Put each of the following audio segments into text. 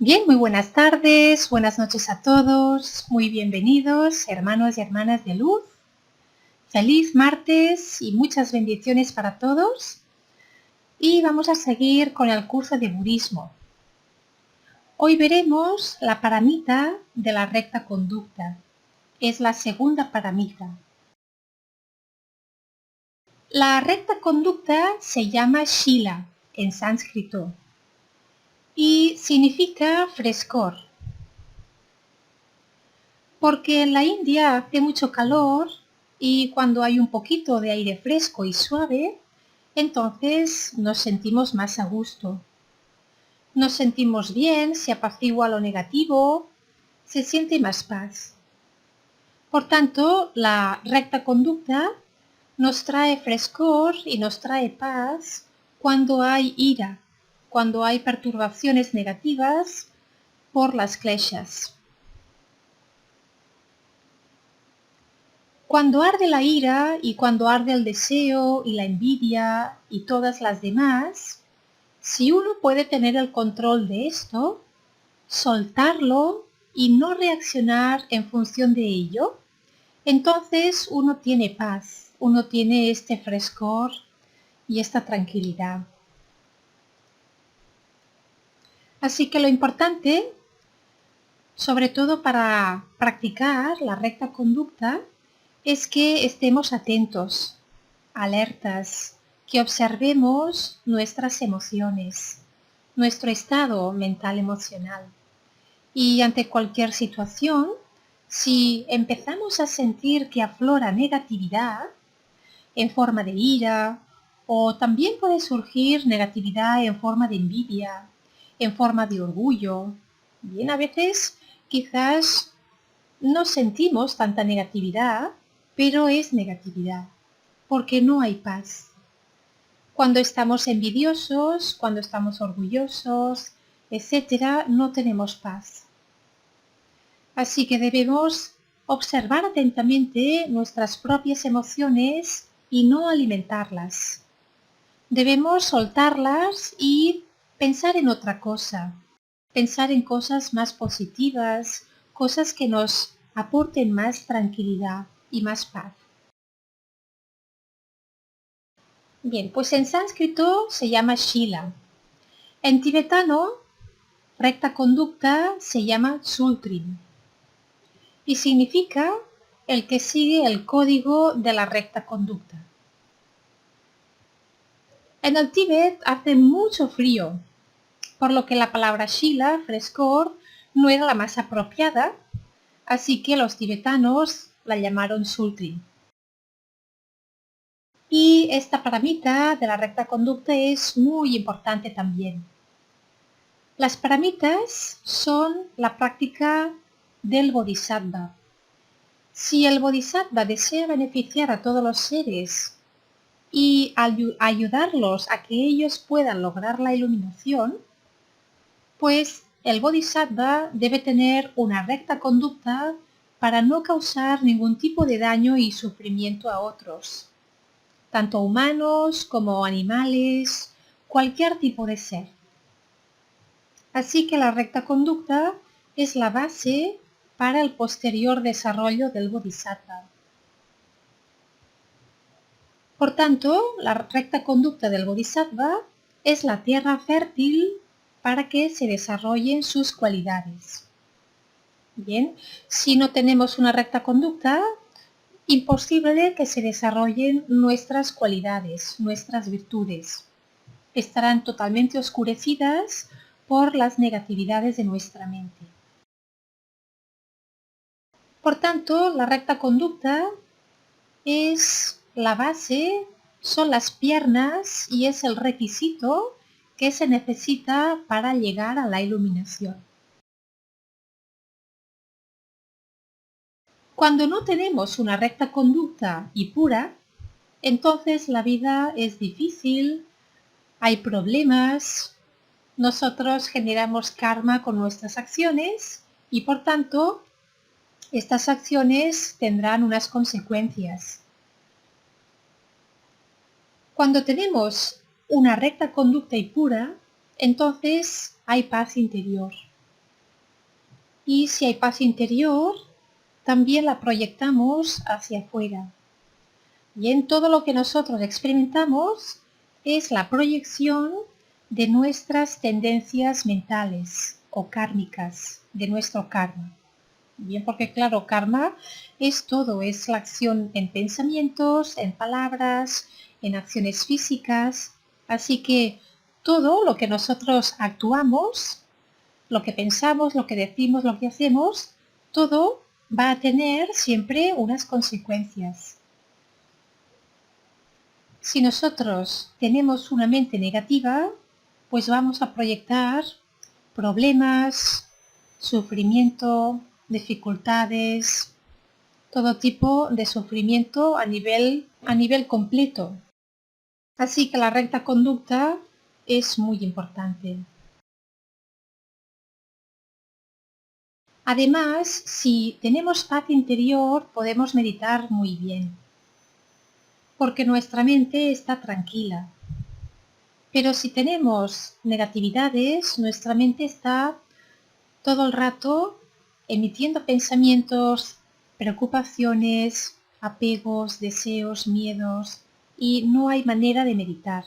Bien, muy buenas tardes, buenas noches a todos, muy bienvenidos, hermanos y hermanas de luz. Feliz martes y muchas bendiciones para todos. Y vamos a seguir con el curso de budismo. Hoy veremos la paramita de la recta conducta. Es la segunda paramita. La recta conducta se llama Shila en sánscrito y significa frescor. Porque en la India hace mucho calor y cuando hay un poquito de aire fresco y suave, entonces nos sentimos más a gusto. Nos sentimos bien, se apacigua lo negativo, se siente más paz. Por tanto, la recta conducta nos trae frescor y nos trae paz cuando hay ira, cuando hay perturbaciones negativas por las kleshas. Cuando arde la ira y cuando arde el deseo y la envidia y todas las demás, si uno puede tener el control de esto, soltarlo y no reaccionar en función de ello, entonces uno tiene paz, uno tiene este frescor y esta tranquilidad. Así que lo importante, sobre todo para practicar la recta conducta, es que estemos atentos, alertas, que observemos nuestras emociones, nuestro estado mental emocional. Y ante cualquier situación, si empezamos a sentir que aflora negatividad en forma de ira, o también puede surgir negatividad en forma de envidia, en forma de orgullo, bien, a veces quizás no sentimos tanta negatividad, pero es negatividad, porque no hay paz. Cuando estamos envidiosos, cuando estamos orgullosos, etcétera, no tenemos paz. Así que debemos observar atentamente nuestras propias emociones y no alimentarlas. Debemos soltarlas y pensar en otra cosa, pensar en cosas más positivas, cosas que nos aporten más tranquilidad y más paz. Bien, pues en sánscrito se llama Shila. En tibetano, recta conducta se llama Tsultrim y significa el que sigue el código de la recta conducta. En el Tíbet hace mucho frío, por lo que la palabra Shila, frescor, no era la más apropiada, así que los tibetanos la llamaron Tsultrim. Y esta paramita de la recta conducta es muy importante también. Las paramitas son la práctica del bodhisattva. Si el bodhisattva desea beneficiar a todos los seres y ayudarlos a que ellos puedan lograr la iluminación, pues el bodhisattva debe tener una recta conducta para no causar ningún tipo de daño y sufrimiento a otros, tanto humanos como animales, cualquier tipo de ser. Así que la recta conducta es la base para el posterior desarrollo del bodhisattva. Por tanto, la recta conducta del bodhisattva es la tierra fértil para que se desarrollen sus cualidades. Bien, si no tenemos una recta conducta, imposible que se desarrollen nuestras cualidades, nuestras virtudes. Estarán totalmente oscurecidas por las negatividades de nuestra mente. Por tanto, la recta conducta es la base, son las piernas y es el requisito que se necesita para llegar a la iluminación. Cuando no tenemos una recta conducta y pura, entonces la vida es difícil, hay problemas, nosotros generamos karma con nuestras acciones y por tanto estas acciones tendrán unas consecuencias. Cuando tenemos una recta conducta y pura, entonces hay paz interior. y si hay paz interior, también la proyectamos hacia afuera. Y en todo lo que nosotros experimentamos es la proyección de nuestras tendencias mentales o kármicas, de nuestro karma. Bien, porque claro, karma es todo, es la acción en pensamientos, en palabras, en acciones físicas. Así que todo lo que nosotros actuamos, lo que pensamos, lo que decimos, lo que hacemos, todo va a tener siempre unas consecuencias. Si nosotros tenemos una mente negativa, pues vamos a proyectar problemas, sufrimiento, dificultades, todo tipo de sufrimiento a nivel completo. Así que la recta conducta es muy importante. Además, si tenemos paz interior, podemos meditar muy bien, porque nuestra mente está tranquila. Pero si tenemos negatividades, nuestra mente está todo el rato emitiendo pensamientos, preocupaciones, apegos, deseos, miedos, y no hay manera de meditar.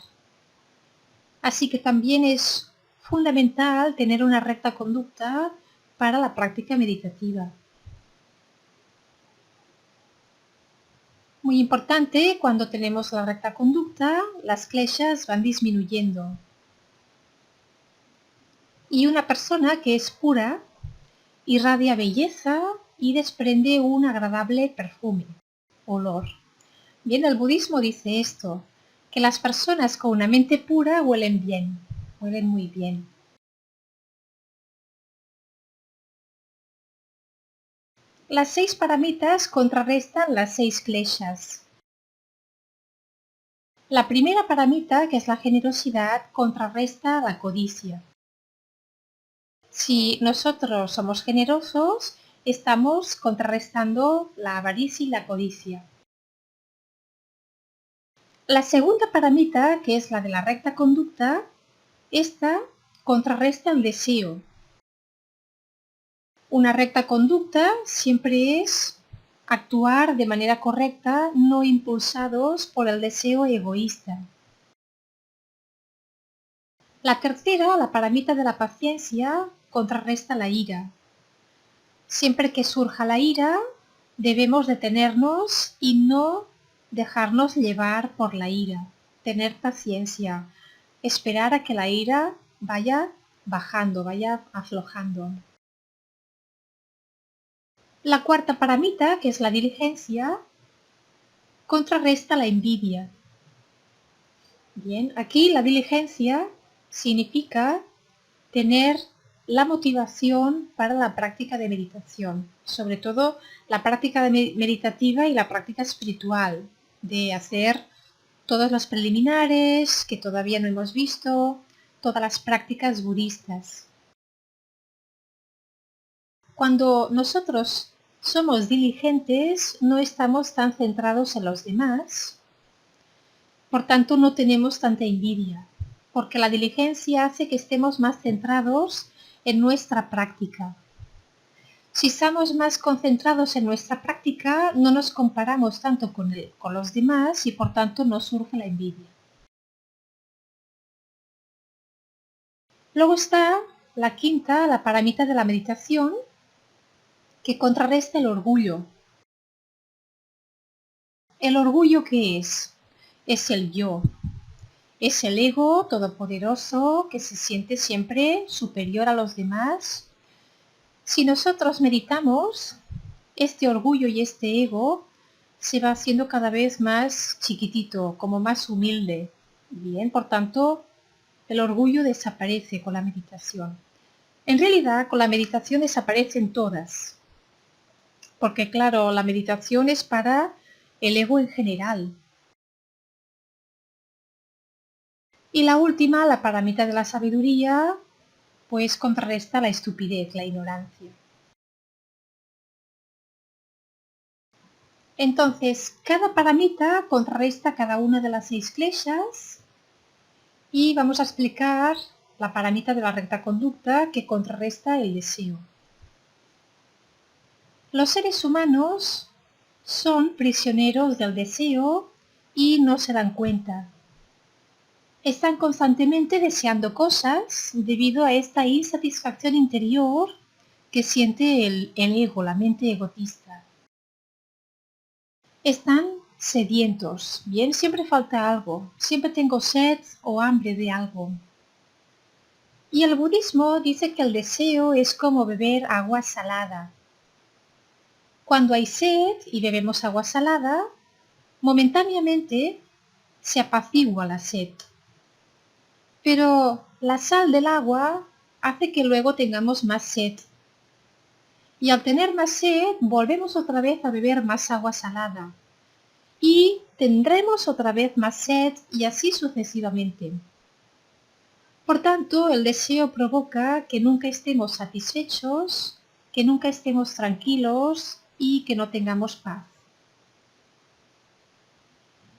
Así que también es fundamental tener una recta conducta para la práctica meditativa. Muy importante, cuando tenemos la recta conducta, las kleshas van disminuyendo. Y una persona que es pura irradia belleza y desprende un agradable perfume, olor. Bien, el budismo dice esto, que las personas con una mente pura huelen bien, huelen muy bien. Las 6 paramitas contrarrestan las 6 kleshas. La primera paramita, que es la generosidad, contrarresta la codicia. Si nosotros somos generosos, estamos contrarrestando la avaricia y la codicia. La segunda paramita, que es la de la recta conducta, esta contrarresta el deseo. Una recta conducta siempre es actuar de manera correcta, no impulsados por el deseo egoísta. La tercera, la paramita de la paciencia, contrarresta la ira. Siempre que surja la ira, debemos detenernos y no dejarnos llevar por la ira. Tener paciencia, esperar a que la ira vaya bajando, vaya aflojando. La cuarta paramita, que es la diligencia, contrarresta la envidia. Bien, aquí la diligencia significa tener la motivación para la práctica de meditación, sobre todo la práctica meditativa y la práctica espiritual, de hacer todos los preliminares que todavía no hemos visto, todas las prácticas budistas. Cuando nosotros somos diligentes, no estamos tan centrados en los demás, por tanto no tenemos tanta envidia, porque la diligencia hace que estemos más centrados en nuestra práctica. Si estamos más concentrados en nuestra práctica, no nos comparamos tanto con los demás y por tanto no surge la envidia. Luego está la quinta, la paramita de la meditación, que contrarresta el orgullo. ¿El orgullo qué es? Es el yo. Es el ego todopoderoso que se siente siempre superior a los demás. Si nosotros meditamos, este orgullo y este ego se va haciendo cada vez más chiquitito, como más humilde. Bien, por tanto, el orgullo desaparece con la meditación. En realidad, con la meditación desaparecen todas, porque claro, la meditación es para el ego en general. Y la última, la paramita de la sabiduría, pues contrarresta la estupidez, la ignorancia. Entonces, cada paramita contrarresta cada una de las 6 kleshas y vamos a explicar la paramita de la recta conducta que contrarresta el deseo. Los seres humanos son prisioneros del deseo y no se dan cuenta. Están constantemente deseando cosas debido a esta insatisfacción interior que siente el ego, la mente egotista. Están sedientos, bien, siempre falta algo, siempre tengo sed o hambre de algo. Y el budismo dice que el deseo es como beber agua salada. Cuando hay sed y bebemos agua salada, momentáneamente se apacigua la sed. Pero la sal del agua hace que luego tengamos más sed. Y al tener más sed, volvemos otra vez a beber más agua salada. Y tendremos otra vez más sed y así sucesivamente. Por tanto, el deseo provoca que nunca estemos satisfechos, que nunca estemos tranquilos y que no tengamos paz.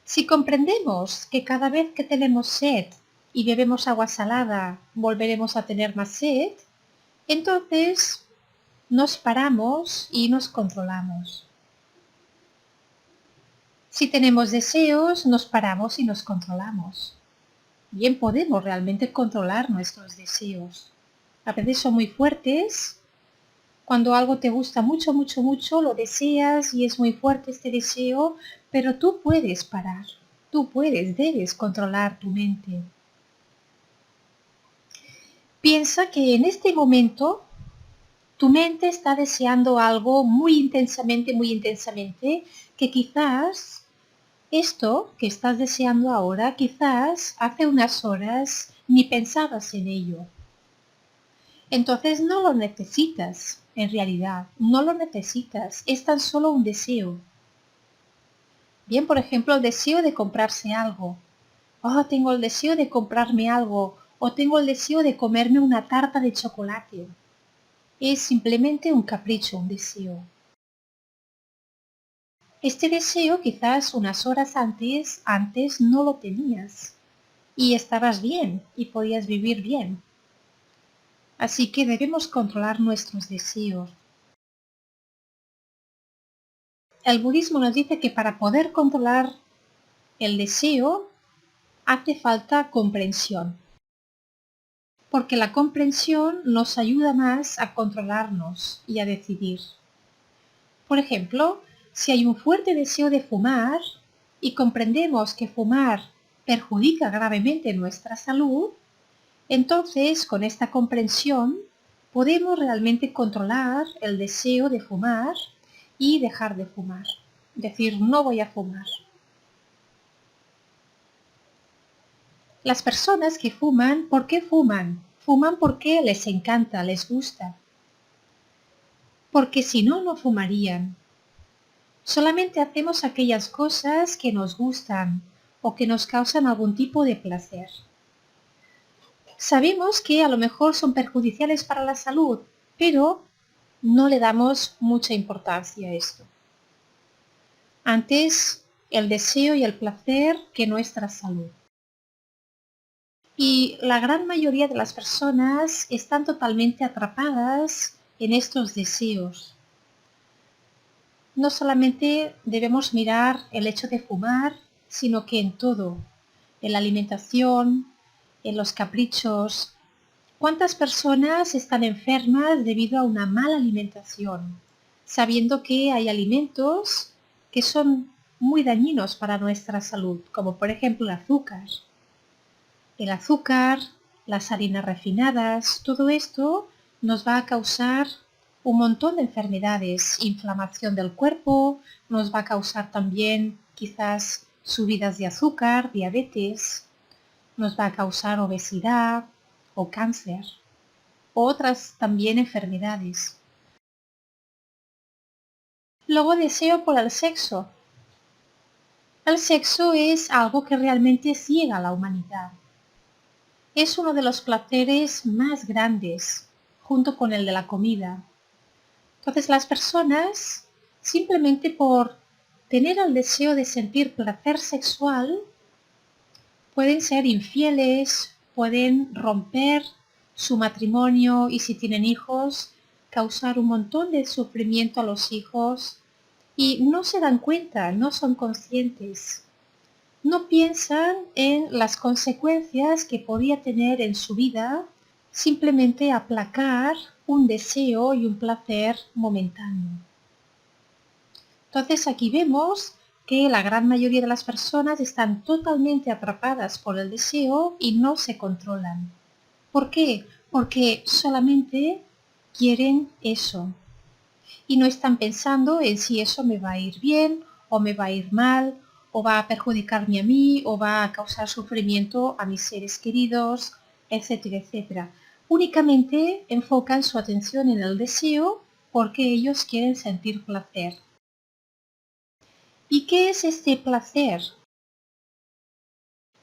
Si comprendemos que cada vez que tenemos sed y bebemos agua salada, volveremos a tener más sed, entonces nos paramos y nos controlamos. Si tenemos deseos, nos paramos y nos controlamos. Bien, podemos realmente controlar nuestros deseos. A veces son muy fuertes. Cuando algo te gusta mucho, mucho, mucho, lo deseas y es muy fuerte este deseo, pero tú puedes parar. Tú puedes, debes controlar tu mente. Piensa que en este momento tu mente está deseando algo muy intensamente, que quizás esto que estás deseando ahora, quizás hace unas horas ni pensabas en ello. Entonces no lo necesitas, en realidad, no lo necesitas, es tan solo un deseo. Bien, por ejemplo, el deseo de comprarse algo. Oh, tengo el deseo de comprarme algo, o tengo el deseo de comerme una tarta de chocolate. Es simplemente un capricho, un deseo. Este deseo quizás unas horas antes no lo tenías y estabas bien y podías vivir bien. Así que debemos controlar nuestros deseos. El budismo nos dice que para poder controlar el deseo hace falta comprensión, porque la comprensión nos ayuda más a controlarnos y a decidir. Por ejemplo, si hay un fuerte deseo de fumar y comprendemos que fumar perjudica gravemente nuestra salud, entonces con esta comprensión podemos realmente controlar el deseo de fumar y dejar de fumar. Decir, no voy a fumar. Las personas que fuman, ¿por qué fuman? Fuman porque les encanta, les gusta. Porque si no, no fumarían. Solamente hacemos aquellas cosas que nos gustan o que nos causan algún tipo de placer. Sabemos que a lo mejor son perjudiciales para la salud, pero no le damos mucha importancia a esto. Antes el deseo y el placer que nuestra salud. Y la gran mayoría de las personas están totalmente atrapadas en estos deseos. No solamente debemos mirar el hecho de fumar, sino que en todo, en la alimentación, en los caprichos. ¿Cuántas personas están enfermas debido a una mala alimentación, sabiendo que hay alimentos que son muy dañinos para nuestra salud, como por ejemplo el azúcar? El azúcar, las harinas refinadas, todo esto nos va a causar un montón de enfermedades, inflamación del cuerpo, nos va a causar también quizás subidas de azúcar, diabetes, nos va a causar obesidad o cáncer, o otras también enfermedades. Luego deseo por el sexo. El sexo es algo que realmente ciega a la humanidad. Es uno de los placeres más grandes, junto con el de la comida. Entonces las personas, simplemente por tener el deseo de sentir placer sexual, pueden ser infieles, pueden romper su matrimonio y si tienen hijos, causar un montón de sufrimiento a los hijos y no se dan cuenta, no son conscientes. No piensan en las consecuencias que podía tener en su vida simplemente aplacar un deseo y un placer momentáneo. Entonces aquí vemos que la gran mayoría de las personas están totalmente atrapadas por el deseo y no se controlan. ¿Por qué? Porque solamente quieren eso y no están pensando en si eso me va a ir bien o me va a ir mal o va a perjudicarme a mí o va a causar sufrimiento a mis seres queridos, etcétera, etcétera. Únicamente enfocan su atención en el deseo porque ellos quieren sentir placer. ¿Y qué es este placer?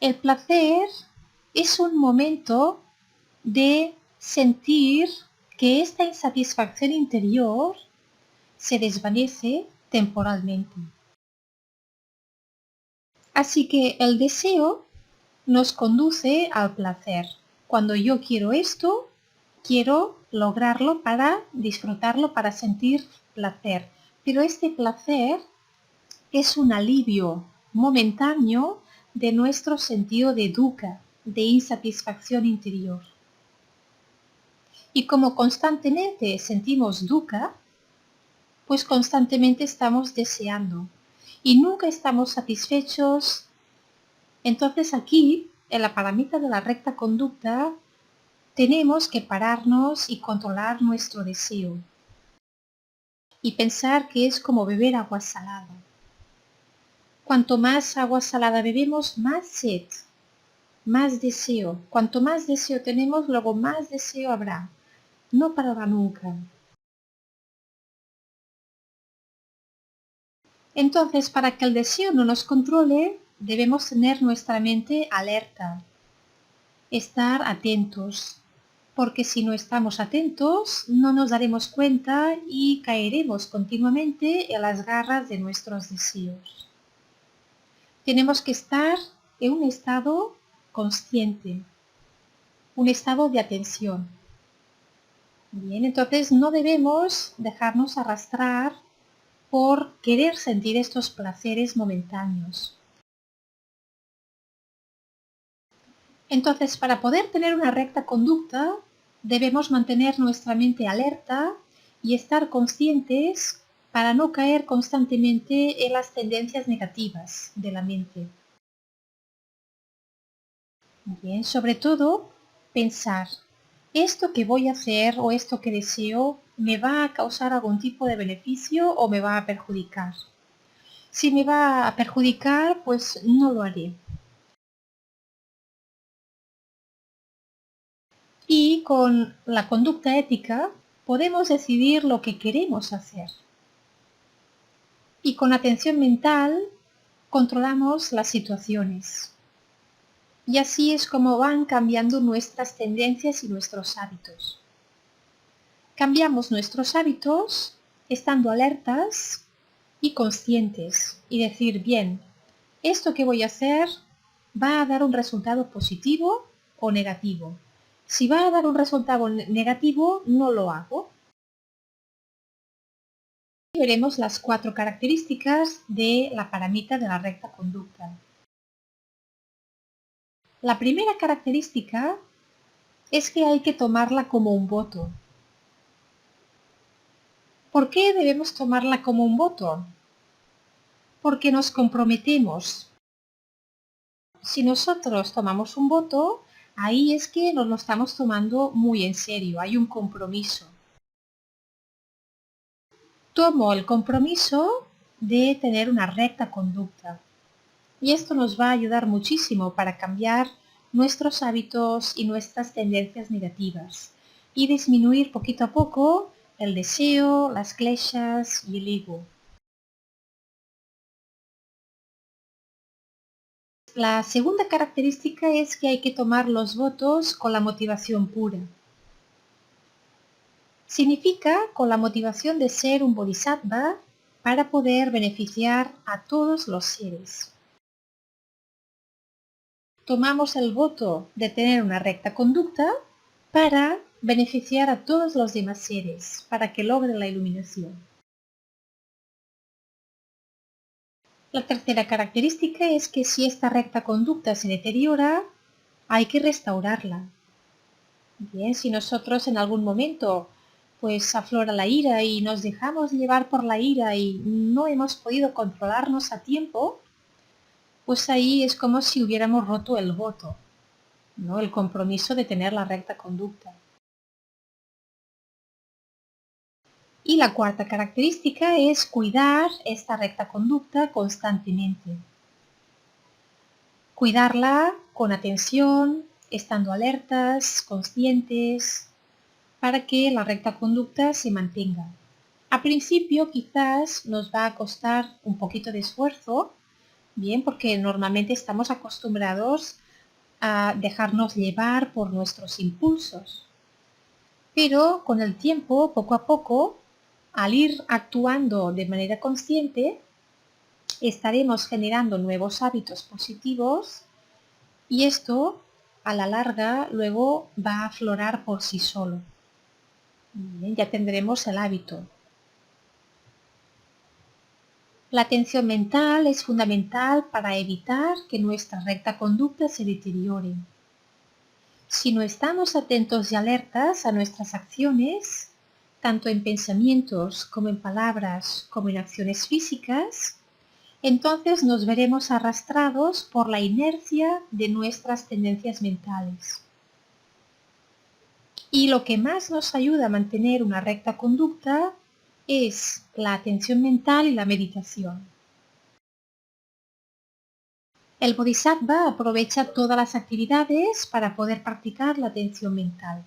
El placer es un momento de sentir que esta insatisfacción interior se desvanece temporalmente. Así que el deseo nos conduce al placer. Cuando yo quiero esto, quiero lograrlo para disfrutarlo, para sentir placer. Pero este placer es un alivio momentáneo de nuestro sentido de dukkha, de insatisfacción interior. Y como constantemente sentimos dukkha, pues constantemente estamos deseando y nunca estamos satisfechos. Entonces aquí, en la paramita de la recta conducta, tenemos que pararnos y controlar nuestro deseo y pensar que es como beber agua salada. Cuanto más agua salada bebemos, más sed, más deseo. Cuanto más deseo tenemos, luego más deseo habrá. No parará nunca. Entonces, para que el deseo no nos controle, debemos tener nuestra mente alerta, estar atentos, porque si no estamos atentos, no nos daremos cuenta y caeremos continuamente en las garras de nuestros deseos. Tenemos que estar en un estado consciente, un estado de atención. Bien, entonces no debemos dejarnos arrastrar por querer sentir estos placeres momentáneos. Entonces, para poder tener una recta conducta, debemos mantener nuestra mente alerta y estar conscientes para no caer constantemente en las tendencias negativas de la mente. Bien, sobre todo, pensar, ¿esto que voy a hacer o esto que deseo me va a causar algún tipo de beneficio o me va a perjudicar? Si me va a perjudicar, pues no lo haré. Y con la conducta ética podemos decidir lo que queremos hacer. Y con atención mental controlamos las situaciones. Y así es como van cambiando nuestras tendencias y nuestros hábitos. Cambiamos nuestros hábitos estando alertas y conscientes y decir, bien, esto que voy a hacer va a dar un resultado positivo o negativo. Si va a dar un resultado negativo, no lo hago. Veremos las 4 características de la paramita de la recta conducta. La primera característica es que hay que tomarla como un voto. ¿Por qué debemos tomarla como un voto? Porque nos comprometemos. Si nosotros tomamos un voto, ahí es que nos lo estamos tomando muy en serio, hay un compromiso. Tomo el compromiso de tener una recta conducta. Y esto nos va a ayudar muchísimo para cambiar nuestros hábitos y nuestras tendencias negativas y disminuir poquito a poco el deseo, las kleshas y el ego. La segunda característica es que hay que tomar los votos con la motivación pura. Significa con la motivación de ser un bodhisattva para poder beneficiar a todos los seres. Tomamos el voto de tener una recta conducta para beneficiar a todos los demás seres para que logren la iluminación. La tercera característica es que si esta recta conducta se deteriora, hay que restaurarla. Bien, si nosotros en algún momento pues aflora la ira y nos dejamos llevar por la ira y no hemos podido controlarnos a tiempo, pues ahí es como si hubiéramos roto el voto, ¿no? El compromiso de tener la recta conducta. Y la cuarta característica es cuidar esta recta conducta constantemente. Cuidarla con atención, estando alertas, conscientes, para que la recta conducta se mantenga. A principio quizás nos va a costar un poquito de esfuerzo, bien, porque normalmente estamos acostumbrados a dejarnos llevar por nuestros impulsos. Pero con el tiempo, poco a poco, al ir actuando de manera consciente, estaremos generando nuevos hábitos positivos y esto, a la larga, luego va a aflorar por sí solo. Bien, ya tendremos el hábito. La atención mental es fundamental para evitar que nuestra recta conducta se deteriore. Si no estamos atentos y alertas a nuestras acciones, tanto en pensamientos como en palabras como en acciones físicas, entonces nos veremos arrastrados por la inercia de nuestras tendencias mentales. Y lo que más nos ayuda a mantener una recta conducta es la atención mental y la meditación. El Bodhisattva aprovecha todas las actividades para poder practicar la atención mental.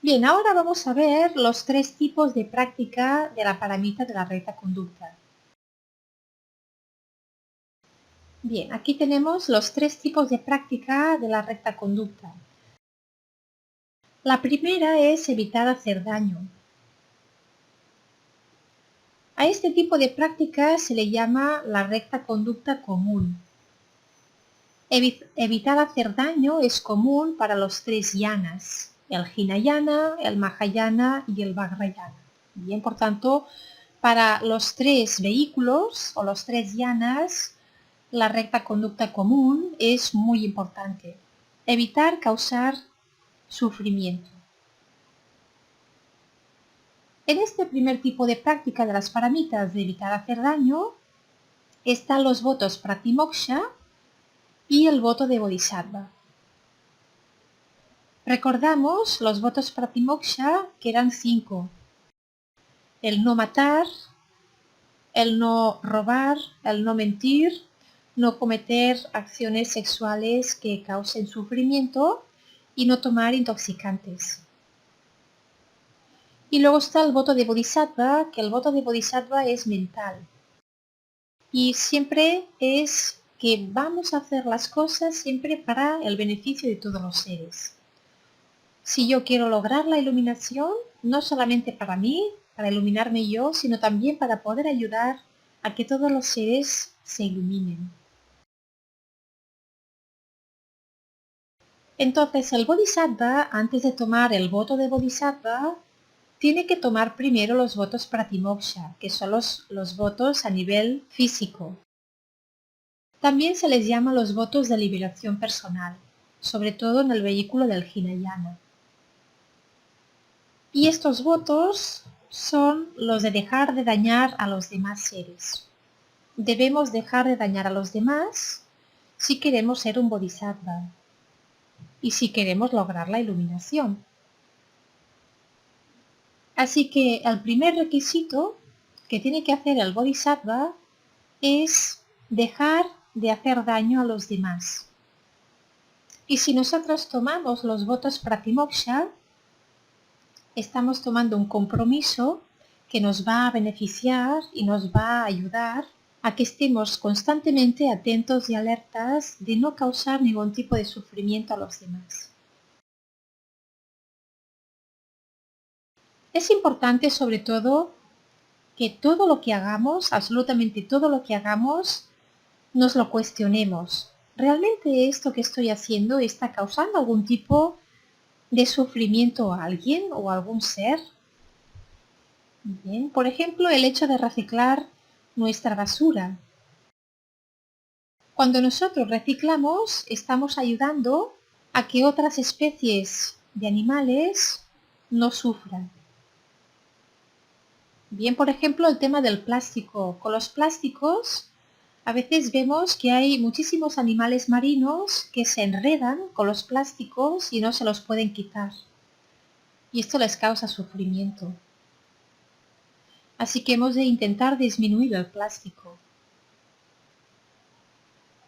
Bien, ahora vamos a ver los tres tipos de práctica de la paramita de la recta conducta. Bien, aquí tenemos los tres tipos de práctica de la recta conducta. La primera es evitar hacer daño. A este tipo de práctica se le llama la recta conducta común. Evitar hacer daño es común para los tres yanas, el Hinayana, el Mahayana y el Vajrayana. Bien, por tanto, para los tres vehículos o los tres yanas, la recta conducta común es muy importante. Evitar causar sufrimiento. En este primer tipo de práctica de las paramitas de evitar hacer daño, están los votos Pratimoksha y el voto de Bodhisattva. Recordamos los votos Pratimoksha, que eran 5. El no matar, el no robar, el no mentir, no cometer acciones sexuales que causen sufrimiento y no tomar intoxicantes. Y luego está el voto de Bodhisattva, que el voto de Bodhisattva es mental. Y siempre es que vamos a hacer las cosas siempre para el beneficio de todos los seres. Si yo quiero lograr la iluminación, no solamente para mí, para iluminarme yo, sino también para poder ayudar a que todos los seres se iluminen. Entonces el Bodhisattva, antes de tomar el voto de Bodhisattva, tiene que tomar primero los votos Pratimoksha, que son los votos a nivel físico. También se les llama los votos de liberación personal, sobre todo en el vehículo del Hinayana. Y estos votos son los de dejar de dañar a los demás seres. Debemos dejar de dañar a los demás si queremos ser un Bodhisattva y si queremos lograr la iluminación. Así que el primer requisito que tiene que hacer el Bodhisattva es dejar de hacer daño a los demás. Y si nosotros tomamos los votos Pratimoksha, estamos tomando un compromiso que nos va a beneficiar y nos va a ayudar a que estemos constantemente atentos y alertas de no causar ningún tipo de sufrimiento a los demás. Es importante sobre todo que todo lo que hagamos, absolutamente todo lo que hagamos, nos lo cuestionemos. ¿realmente esto que estoy haciendo está causando algún tipo de sufrimiento a alguien o a algún ser? Bien, por ejemplo, el hecho de reciclar nuestra basura. Cuando nosotros reciclamos, estamos ayudando a que otras especies de animales no sufran. Bien, por ejemplo, el tema del plástico. Con los plásticos, a veces vemos que hay muchísimos animales marinos que se enredan con los plásticos y no se los pueden quitar. Y esto les causa sufrimiento. Así que hemos de intentar disminuir el plástico.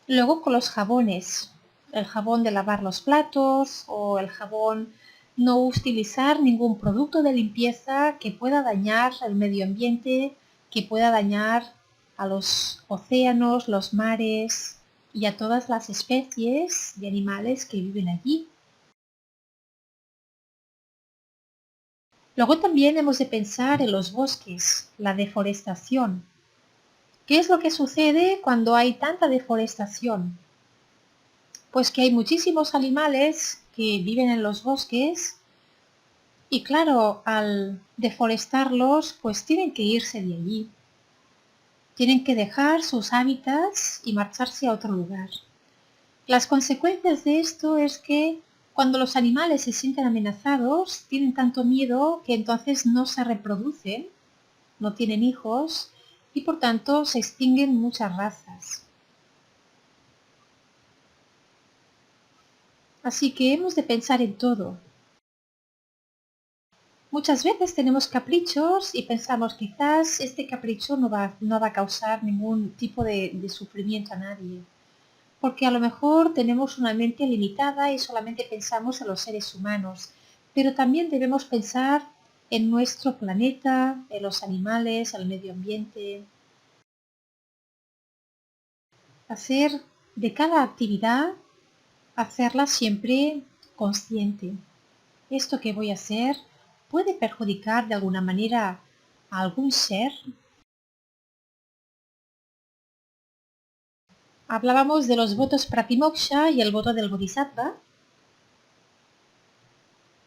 Luego con los jabones. El jabón de lavar los platos o el jabón, no utilizar ningún producto de limpieza que pueda dañar el medio ambiente, que pueda dañar a los océanos, los mares y a todas las especies de animales que viven allí. Luego también hemos de pensar en los bosques, la deforestación. ¿Qué es lo que sucede cuando hay tanta deforestación? Pues que hay muchísimos animales que viven en los bosques y claro, al deforestarlos, pues tienen que irse de allí. Tienen que dejar sus hábitats y marcharse a otro lugar. Las consecuencias de esto es que cuando los animales se sienten amenazados, tienen tanto miedo que entonces no se reproducen, no tienen hijos y por tanto se extinguen muchas razas. Así que hemos de pensar en todo. Muchas veces tenemos caprichos y pensamos quizás este capricho no va a causar ningún tipo de sufrimiento a nadie. Porque a lo mejor tenemos una mente limitada y solamente pensamos en los seres humanos. Pero también debemos pensar en nuestro planeta, en los animales, el medio ambiente. Hacer de cada actividad, hacerla siempre consciente. ¿Esto que voy a hacer puede perjudicar de alguna manera a algún ser? Hablábamos de los votos Pratimoksha y el voto del Bodhisattva.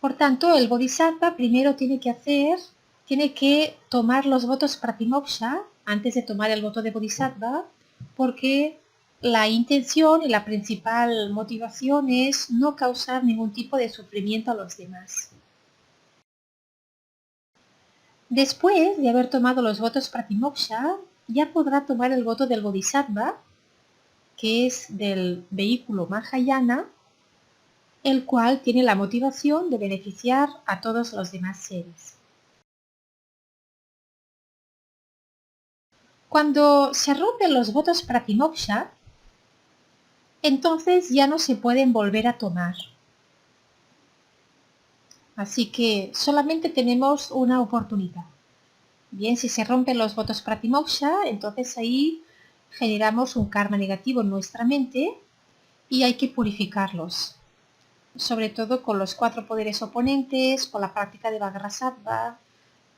Por tanto, el Bodhisattva primero tiene que tomar los votos Pratimoksha antes de tomar el voto de Bodhisattva, porque la intención y la principal motivación es no causar ningún tipo de sufrimiento a los demás. Después de haber tomado los votos Pratimoksha, ya podrá tomar el voto del Bodhisattva, que es del vehículo Mahayana, el cual tiene la motivación de beneficiar a todos los demás seres. Cuando se rompen los votos Pratimoksha, entonces ya no se pueden volver a tomar. Así que solamente tenemos una oportunidad. Bien, si se rompen los votos Pratimoksha, entonces ahí generamos un karma negativo en nuestra mente y hay que purificarlos. Sobre todo con los 4 poderes oponentes, con la práctica de Vajrasattva,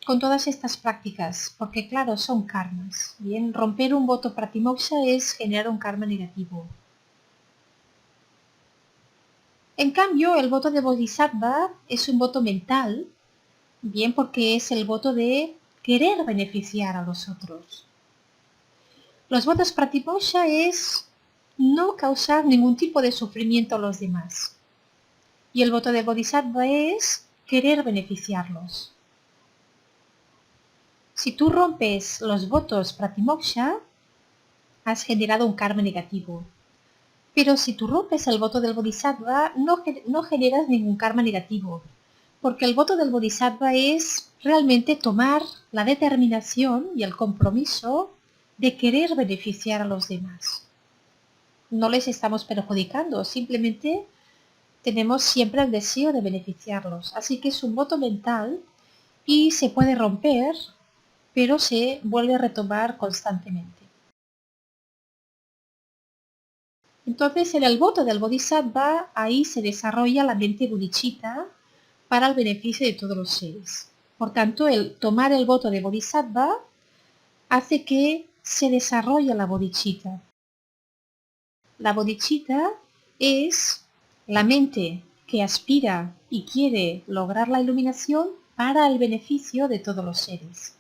con todas estas prácticas, porque claro, son karmas. Bien, romper un voto Pratimoksha es generar un karma negativo. En cambio, el voto de Bodhisattva es un voto mental, bien porque es el voto de querer beneficiar a los otros. Los votos Pratimoksha es no causar ningún tipo de sufrimiento a los demás. Y el voto de Bodhisattva es querer beneficiarlos. Si tú rompes los votos Pratimoksha, has generado un karma negativo. Pero si tú rompes el voto del Bodhisattva, no generas ningún karma negativo, porque el voto del Bodhisattva es realmente tomar la determinación y el compromiso de querer beneficiar a los demás. No les estamos perjudicando, simplemente tenemos siempre el deseo de beneficiarlos. Así que es un voto mental y se puede romper, pero se vuelve a retomar constantemente. Entonces, en el voto del Bodhisattva, ahí se desarrolla la mente bodhicitta para el beneficio de todos los seres. Por tanto, el tomar el voto de Bodhisattva hace que se desarrolle la bodhicitta. La bodhicitta es la mente que aspira y quiere lograr la iluminación para el beneficio de todos los seres.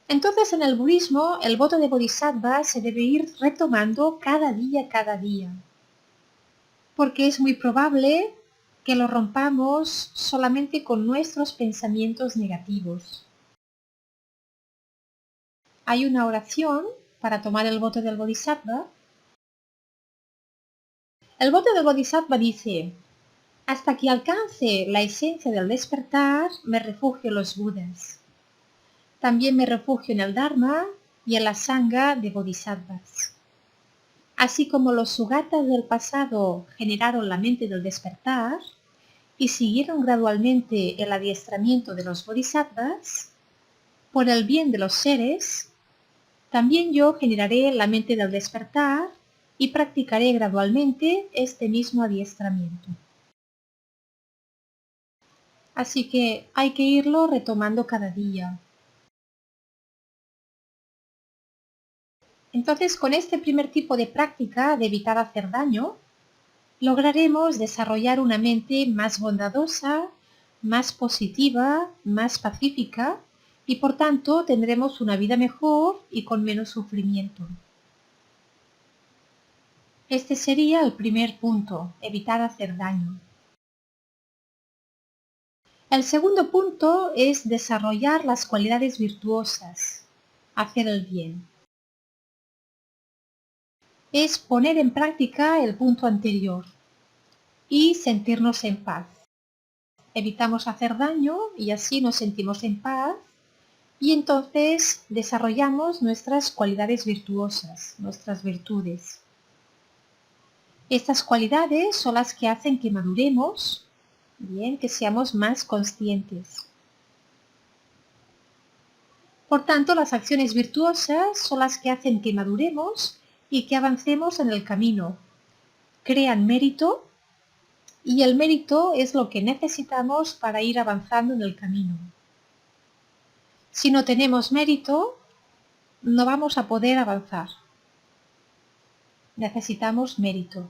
Entonces, en el budismo, el voto de bodhisattva se debe ir retomando cada día, porque es muy probable que lo rompamos solamente con nuestros pensamientos negativos. Hay una oración para tomar el voto del bodhisattva. El voto del bodhisattva dice: hasta que alcance la esencia del despertar, me refugio en los Budas. También me refugio en el Dharma y en la Sangha de bodhisattvas. Así como los Sugatas del pasado generaron la mente del despertar y siguieron gradualmente el adiestramiento de los bodhisattvas, por el bien de los seres, también yo generaré la mente del despertar y practicaré gradualmente este mismo adiestramiento. Así que hay que irlo retomando cada día. Entonces, con este primer tipo de práctica de evitar hacer daño, lograremos desarrollar una mente más bondadosa, más positiva, más pacífica y por tanto tendremos una vida mejor y con menos sufrimiento. Este sería el primer punto, evitar hacer daño. El segundo punto es desarrollar las cualidades virtuosas, hacer el bien. Es poner en práctica el punto anterior y sentirnos en paz. Evitamos hacer daño y así nos sentimos en paz y entonces desarrollamos nuestras cualidades virtuosas, nuestras virtudes. Estas cualidades son las que hacen que maduremos, bien, que seamos más conscientes. Por tanto, las acciones virtuosas son las que hacen que maduremos y que avancemos en el camino. Crean mérito y el mérito es lo que necesitamos para ir avanzando en el camino. Si no tenemos mérito, no vamos a poder avanzar. Necesitamos mérito.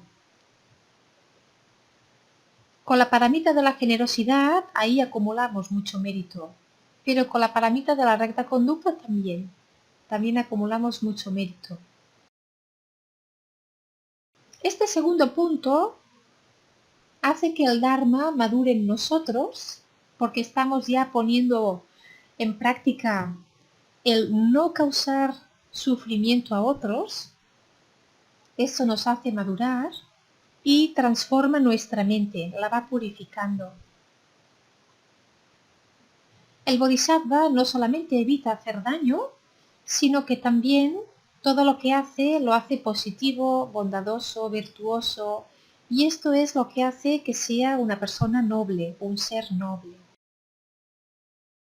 Con la paramita de la generosidad, ahí acumulamos mucho mérito. Pero con la paramita de la recta conducta también acumulamos mucho mérito. Este segundo punto hace que el Dharma madure en nosotros, porque estamos ya poniendo en práctica el no causar sufrimiento a otros. Esto nos hace madurar y transforma nuestra mente, la va purificando. El Bodhisattva no solamente evita hacer daño, sino que también todo lo que hace lo hace positivo, bondadoso, virtuoso, y esto es lo que hace que sea una persona noble, un ser noble.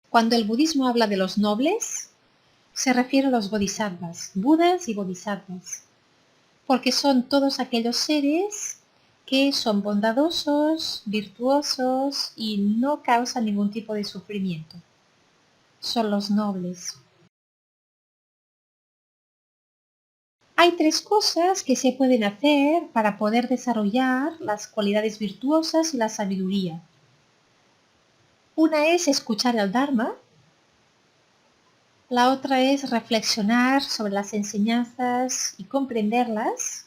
Cuando el budismo habla de los nobles, se refiere a los bodhisattvas, budas y bodhisattvas, porque son todos aquellos seres que son bondadosos, virtuosos y no causan ningún tipo de sufrimiento. Son los nobles. Hay tres cosas que se pueden hacer para poder desarrollar las cualidades virtuosas y la sabiduría. Una es escuchar el Dharma, la otra es reflexionar sobre las enseñanzas y comprenderlas,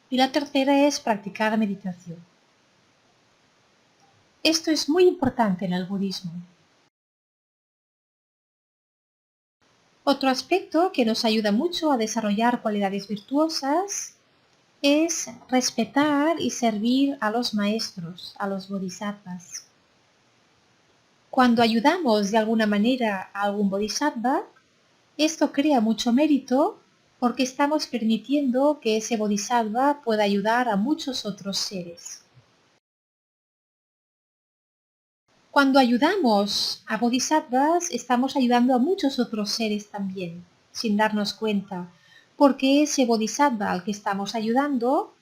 y la tercera es practicar meditación. Esto es muy importante en el budismo. Otro aspecto que nos ayuda mucho a desarrollar cualidades virtuosas es respetar y servir a los maestros, a los bodhisattvas. Cuando ayudamos de alguna manera a algún bodhisattva, esto crea mucho mérito porque estamos permitiendo que ese bodhisattva pueda ayudar a muchos otros seres. Cuando ayudamos a bodhisattvas, estamos ayudando a muchos otros seres también, sin darnos cuenta, porque ese bodhisattva al que estamos ayudando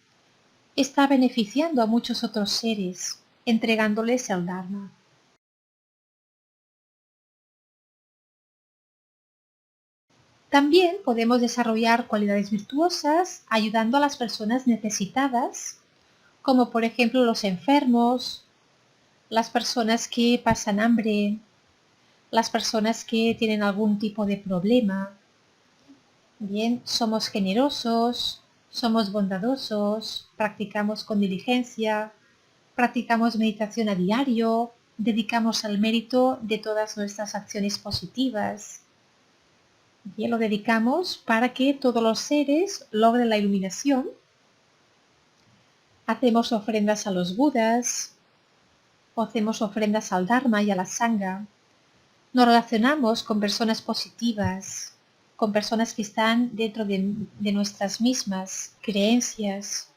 está beneficiando a muchos otros seres, entregándoles el Dharma. También podemos desarrollar cualidades virtuosas ayudando a las personas necesitadas, como por ejemplo los enfermos, las personas que pasan hambre, las personas que tienen algún tipo de problema. Bien, somos generosos, somos bondadosos, practicamos con diligencia, practicamos meditación a diario, dedicamos al mérito de todas nuestras acciones positivas. Bien, lo dedicamos para que todos los seres logren la iluminación. Hacemos ofrendas a los Budas, o hacemos ofrendas al Dharma y a la Sangha. Nos relacionamos con personas positivas, con personas que están dentro de nuestras mismas creencias.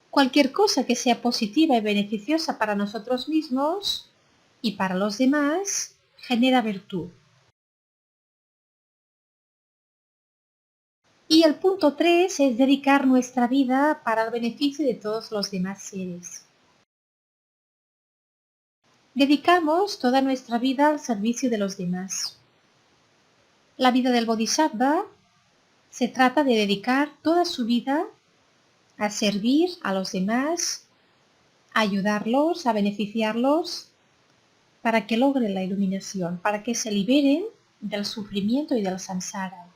Cualquier cosa que sea positiva y beneficiosa para nosotros mismos y para los demás genera virtud. Y el punto 3 es dedicar nuestra vida para el beneficio de todos los demás seres. Dedicamos toda nuestra vida al servicio de los demás. La vida del Bodhisattva se trata de dedicar toda su vida a servir a los demás, a ayudarlos, a beneficiarlos, para que logren la iluminación, para que se liberen del sufrimiento y del samsara.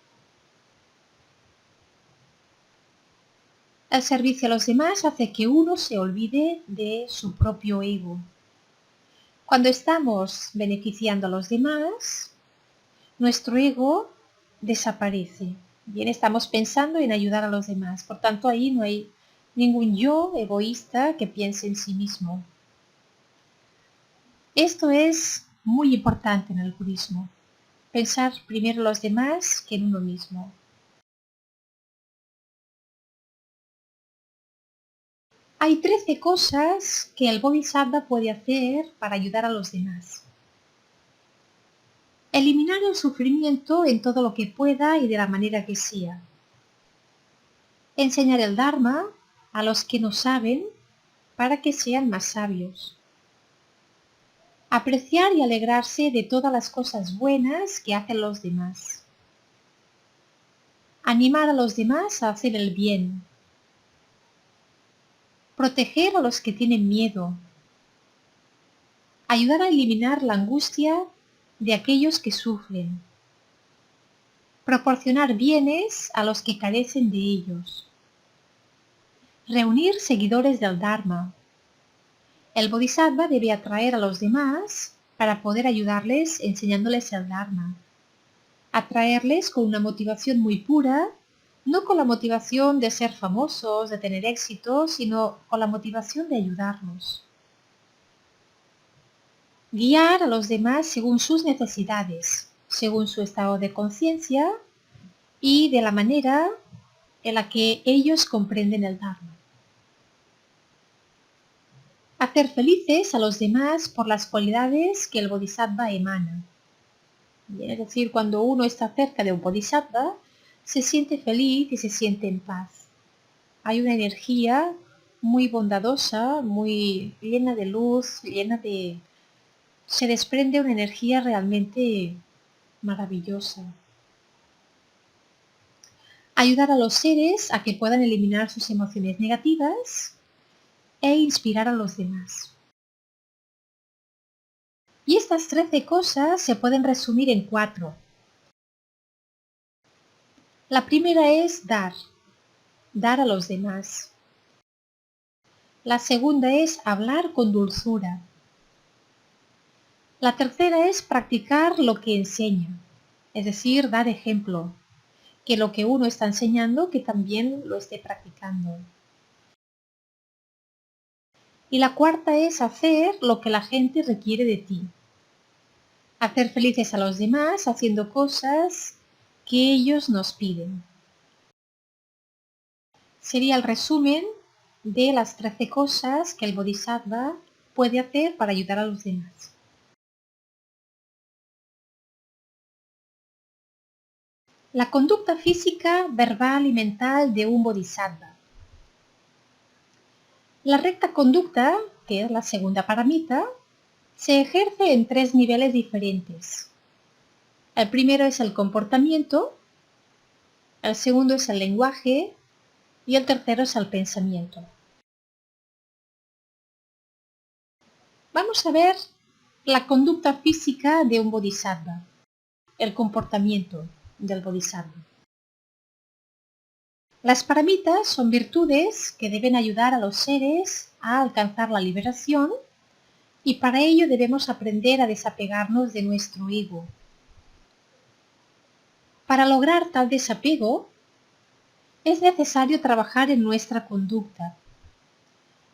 El servicio a los demás hace que uno se olvide de su propio ego. Cuando estamos beneficiando a los demás, nuestro ego desaparece. Bien, estamos pensando en ayudar a los demás. Por tanto, ahí no hay ningún yo egoísta que piense en sí mismo. Esto es muy importante en el budismo. Pensar primero en los demás que en uno mismo. Hay 13 cosas que el Bodhisattva puede hacer para ayudar a los demás. Eliminar el sufrimiento en todo lo que pueda y de la manera que sea. Enseñar el Dharma a los que no saben para que sean más sabios. Apreciar y alegrarse de todas las cosas buenas que hacen los demás. Animar a los demás a hacer el bien. Proteger a los que tienen miedo. Ayudar a eliminar la angustia de aquellos que sufren. Proporcionar bienes a los que carecen de ellos. Reunir seguidores del Dharma. El Bodhisattva debe atraer a los demás para poder ayudarles enseñándoles el Dharma. Atraerles con una motivación muy pura, no con la motivación de ser famosos, de tener éxito, sino con la motivación de ayudarlos. Guiar a los demás según sus necesidades, según su estado de conciencia y de la manera en la que ellos comprenden el Dharma. Hacer felices a los demás por las cualidades que el Bodhisattva emana. Es decir, cuando uno está cerca de un Bodhisattva, se siente feliz y se siente en paz. Hay una energía muy bondadosa, muy llena de luz, se desprende una energía realmente maravillosa. Ayudar a los seres a que puedan eliminar sus emociones negativas e inspirar a los demás. Y estas 13 cosas se pueden resumir en 4. La primera es dar a los demás. La segunda es hablar con dulzura. La tercera es practicar lo que enseña, es decir, dar ejemplo, que lo que uno está enseñando, que también lo esté practicando. Y la cuarta es hacer lo que la gente requiere de ti. Hacer felices a los demás haciendo cosas que ellos nos piden. Sería el resumen de las 13 cosas que el Bodhisattva puede hacer para ayudar a los demás. La conducta física, verbal y mental de un Bodhisattva. La recta conducta, que es la segunda paramita, se ejerce en 3 niveles diferentes. El primero es el comportamiento, el segundo es el lenguaje y el tercero es el pensamiento. Vamos a ver la conducta física de un bodhisattva, el comportamiento del bodhisattva. Las paramitas son virtudes que deben ayudar a los seres a alcanzar la liberación y para ello debemos aprender a desapegarnos de nuestro ego. Para lograr tal desapego, es necesario trabajar en nuestra conducta.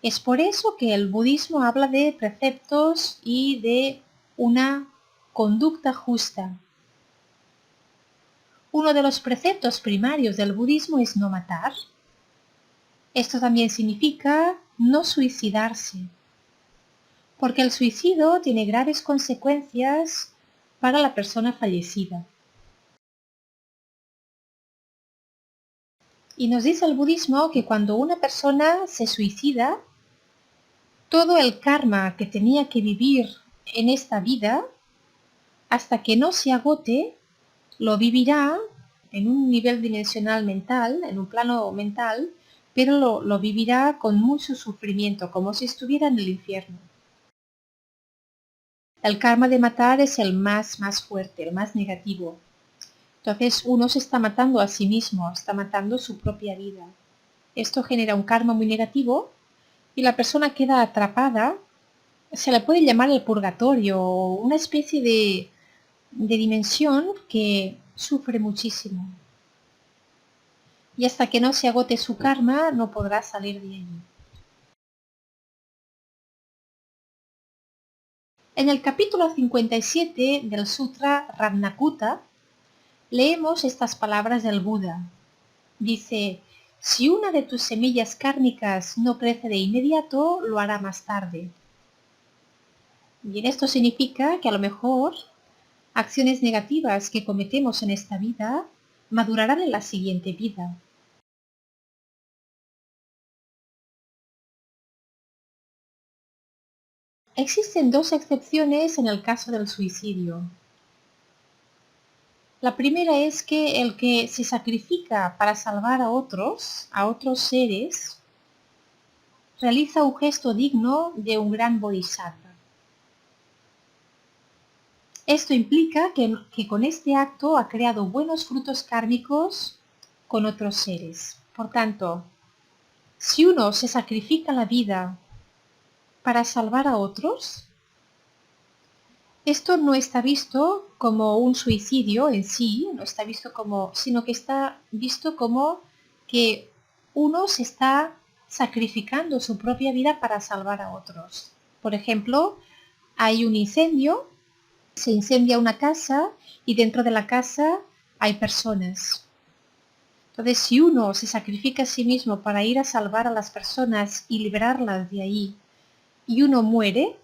Es por eso que el budismo habla de preceptos y de una conducta justa. Uno de los preceptos primarios del budismo es no matar. Esto también significa no suicidarse, porque el suicidio tiene graves consecuencias para la persona fallecida. Y nos dice el budismo que cuando una persona se suicida, todo el karma que tenía que vivir en esta vida, hasta que no se agote, lo vivirá en un nivel dimensional mental, en un plano mental, pero lo vivirá con mucho sufrimiento, como si estuviera en el infierno. El karma de matar es el más fuerte, el más negativo. Entonces uno se está matando a sí mismo, está matando su propia vida. Esto genera un karma muy negativo y la persona queda atrapada. Se le puede llamar el purgatorio, una especie de dimensión que sufre muchísimo. Y hasta que no se agote su karma, no podrá salir de allí. En el capítulo 57 del Sutra Ratnakuta, leemos estas palabras del Buda. Dice, si una de tus semillas kármicas no crece de inmediato, lo hará más tarde. Y esto significa que a lo mejor acciones negativas que cometemos en esta vida madurarán en la siguiente vida. Existen dos excepciones en el caso del suicidio. La primera es que el que se sacrifica para salvar a otros seres, realiza un gesto digno de un gran bodhisattva. Esto implica que con este acto ha creado buenos frutos kármicos con otros seres. Por tanto, si uno se sacrifica la vida para salvar a otros, esto no está visto como un suicidio en sí, no está visto como, sino que está visto como que uno se está sacrificando su propia vida para salvar a otros. Por ejemplo, hay un incendio, se incendia una casa y dentro de la casa hay personas. Entonces, si uno se sacrifica a sí mismo para ir a salvar a las personas y liberarlas de ahí, y uno muere,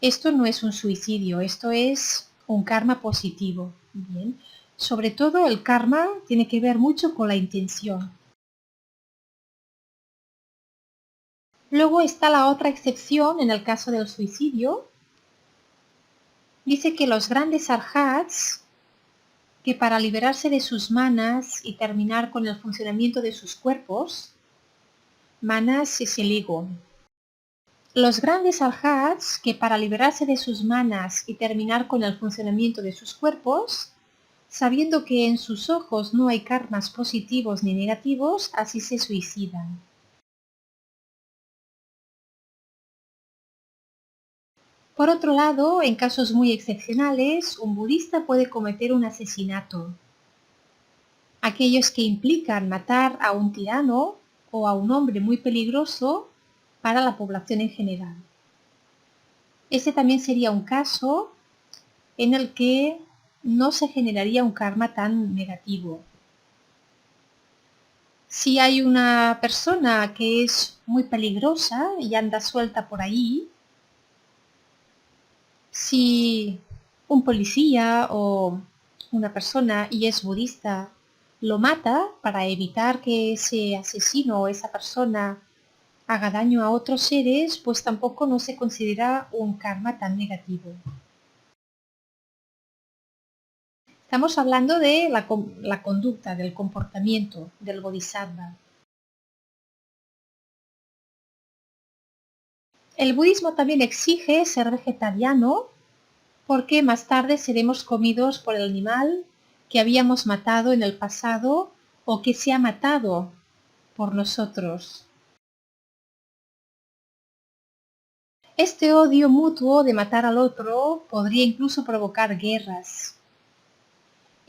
esto no es un suicidio, esto es un karma positivo. Bien. Sobre todo el karma tiene que ver mucho con la intención. Luego está la otra excepción en el caso del suicidio. Dice que los grandes arhats, que para liberarse de sus manas y terminar con el funcionamiento de sus cuerpos, manas es el ego. Los grandes arhats, que para liberarse de sus manas y terminar con el funcionamiento de sus cuerpos, sabiendo que en sus ojos no hay karmas positivos ni negativos, así se suicidan. Por otro lado, en casos muy excepcionales, un budista puede cometer un asesinato. Aquellos que implican matar a un tirano o a un hombre muy peligroso para la población en general. Este también sería un caso en el que no se generaría un karma tan negativo. Si hay una persona que es muy peligrosa y anda suelta por ahí, si un policía o una persona y es budista lo mata para evitar que ese asesino o esa persona haga daño a otros seres, pues tampoco no se considera un karma tan negativo. Estamos hablando de la conducta, del comportamiento del bodhisattva. El budismo también exige ser vegetariano porque más tarde seremos comidos por el animal que habíamos matado en el pasado o que se ha matado por nosotros. Este odio mutuo de matar al otro podría incluso provocar guerras.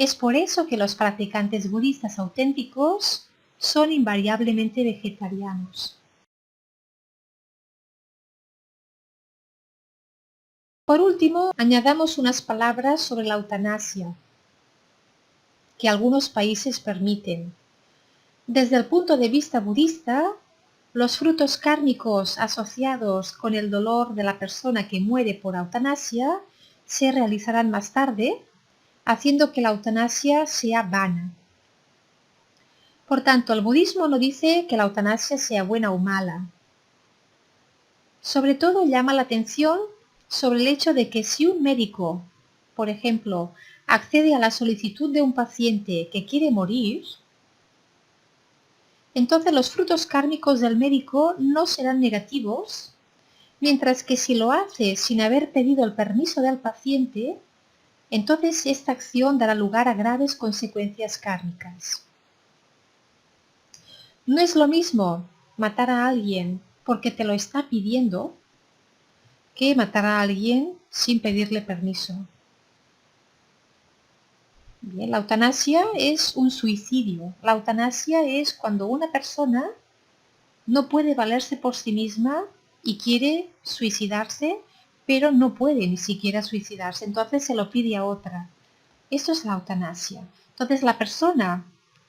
Es por eso que los practicantes budistas auténticos son invariablemente vegetarianos. Por último, añadamos unas palabras sobre la eutanasia, que algunos países permiten. Desde el punto de vista budista, los frutos kármicos asociados con el dolor de la persona que muere por eutanasia se realizarán más tarde, haciendo que la eutanasia sea vana. Por tanto, el budismo no dice que la eutanasia sea buena o mala. Sobre todo llama la atención sobre el hecho de que si un médico, por ejemplo, accede a la solicitud de un paciente que quiere morir, entonces los frutos kármicos del médico no serán negativos, mientras que si lo hace sin haber pedido el permiso del paciente, entonces esta acción dará lugar a graves consecuencias kármicas. No es lo mismo matar a alguien porque te lo está pidiendo que matar a alguien sin pedirle permiso. Bien, la eutanasia es un suicidio. La eutanasia es cuando una persona no puede valerse por sí misma y quiere suicidarse, pero no puede ni siquiera suicidarse, entonces se lo pide a otra. Esto es la eutanasia. Entonces la persona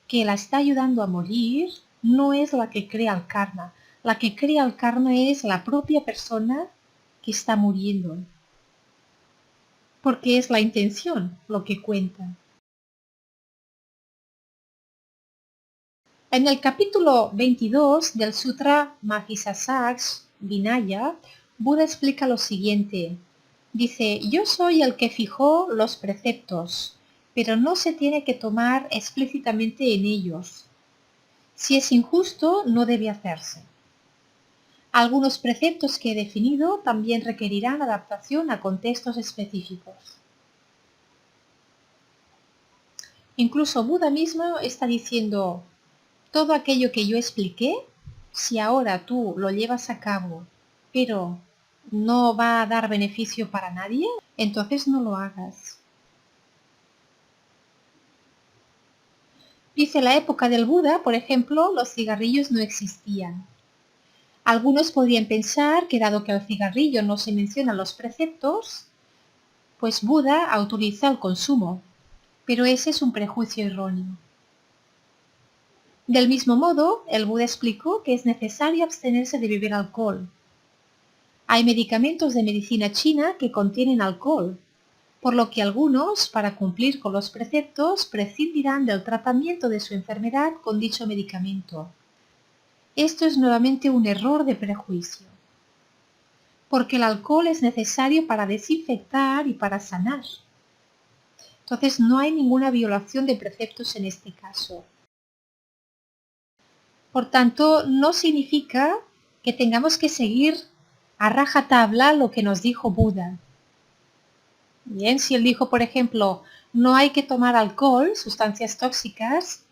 que la está ayudando a morir no es la que crea el karma. La que crea el karma es la propia persona que está muriendo. Porque es la intención lo que cuenta. En el capítulo 22 del Sutra Mahisasaks Vinaya, Buda explica lo siguiente. Dice, yo soy el que fijó los preceptos, pero no se tiene que tomar explícitamente en ellos. Si es injusto, no debe hacerse. Algunos preceptos que he definido también requerirán adaptación a contextos específicos. Incluso Buda mismo está diciendo, todo aquello que yo expliqué, si ahora tú lo llevas a cabo, pero no va a dar beneficio para nadie, entonces no lo hagas. Dice la época del Buda, por ejemplo, los cigarrillos no existían. Algunos podrían pensar que dado que el cigarrillo no se menciona en los preceptos, pues Buda autoriza el consumo, pero ese es un prejuicio erróneo. Del mismo modo, el Buda explicó que es necesario abstenerse de beber alcohol. Hay medicamentos de medicina china que contienen alcohol, por lo que algunos, para cumplir con los preceptos, prescindirán del tratamiento de su enfermedad con dicho medicamento. Esto es nuevamente un error de prejuicio, porque el alcohol es necesario para desinfectar y para sanar. Entonces no hay ninguna violación de preceptos en este caso. Por tanto, no significa que tengamos que seguir a rajatabla lo que nos dijo Buda. Bien, si él dijo, por ejemplo, no hay que tomar alcohol, sustancias tóxicas,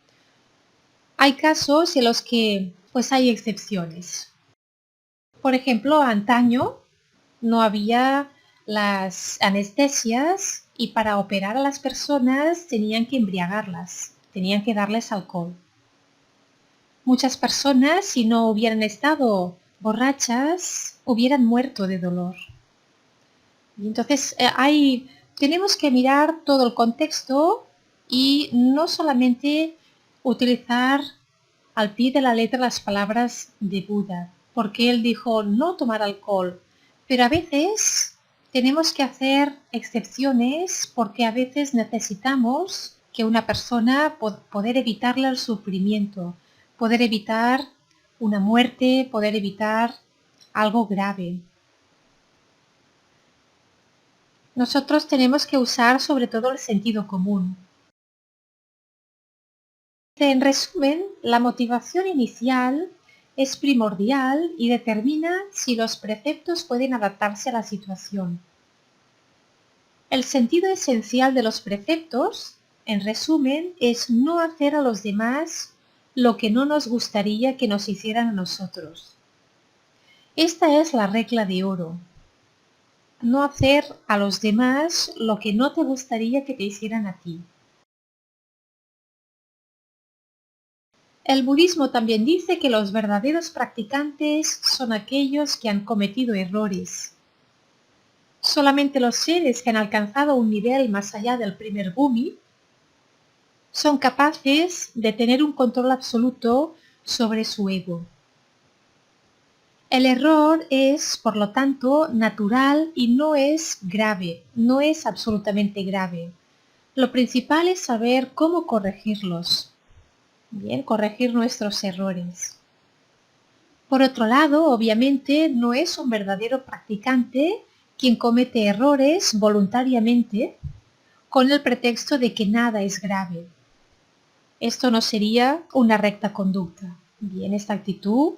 hay casos en los que pues hay excepciones. Por ejemplo, antaño no había las anestesias y para operar a las personas tenían que embriagarlas, tenían que darles alcohol. Muchas personas, si no hubieran estado borrachas, hubieran muerto de dolor. Y entonces tenemos que mirar todo el contexto y no solamente utilizar al pie de la letra las palabras de Buda, porque él dijo no tomar alcohol, pero a veces tenemos que hacer excepciones porque a veces necesitamos que una persona poder evitarle el sufrimiento, poder evitar una muerte, poder evitar algo grave. Nosotros tenemos que usar sobre todo el sentido común. En resumen, la motivación inicial es primordial y determina si los preceptos pueden adaptarse a la situación. El sentido esencial de los preceptos, en resumen, es no hacer a los demás lo que no nos gustaría que nos hicieran a nosotros. Esta es la regla de oro. No hacer a los demás lo que no te gustaría que te hicieran a ti. El budismo también dice que los verdaderos practicantes son aquellos que han cometido errores. Solamente los seres que han alcanzado un nivel más allá del primer bhumi son capaces de tener un control absoluto sobre su ego. El error es, por lo tanto, natural y no es grave, no es absolutamente grave. Lo principal es saber cómo corregirlos. Bien, corregir nuestros errores. Por otro lado, obviamente, no es un verdadero practicante quien comete errores voluntariamente con el pretexto de que nada es grave. Esto no sería una recta conducta. Bien, esta actitud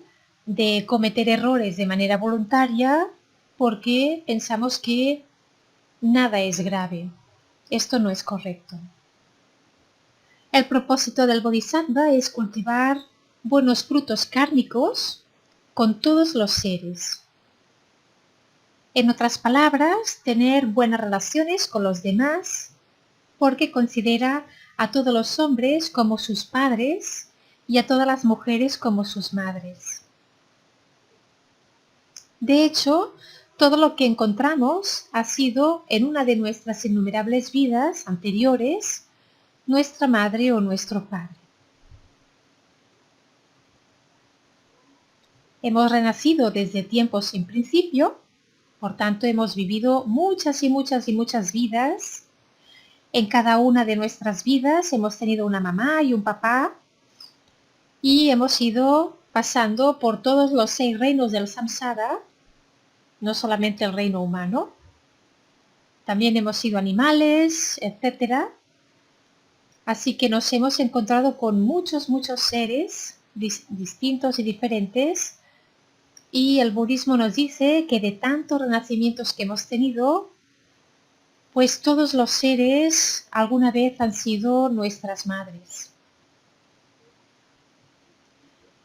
de cometer errores de manera voluntaria porque pensamos que nada es grave. Esto no es correcto. El propósito del Bodhisattva es cultivar buenos frutos kármicos con todos los seres. En otras palabras, tener buenas relaciones con los demás porque considera a todos los hombres como sus padres y a todas las mujeres como sus madres. De hecho, todo lo que encontramos ha sido en una de nuestras innumerables vidas anteriores nuestra madre o nuestro padre. Hemos renacido desde tiempos sin principio, por tanto hemos vivido muchas y muchas y muchas vidas. En cada una de nuestras vidas hemos tenido una mamá y un papá y hemos ido pasando por todos los 6 reinos del samsara, no solamente el reino humano. También hemos sido animales, etc. Así que nos hemos encontrado con muchos seres distintos y diferentes. Y el budismo nos dice que de tantos renacimientos que hemos tenido, pues todos los seres alguna vez han sido nuestras madres.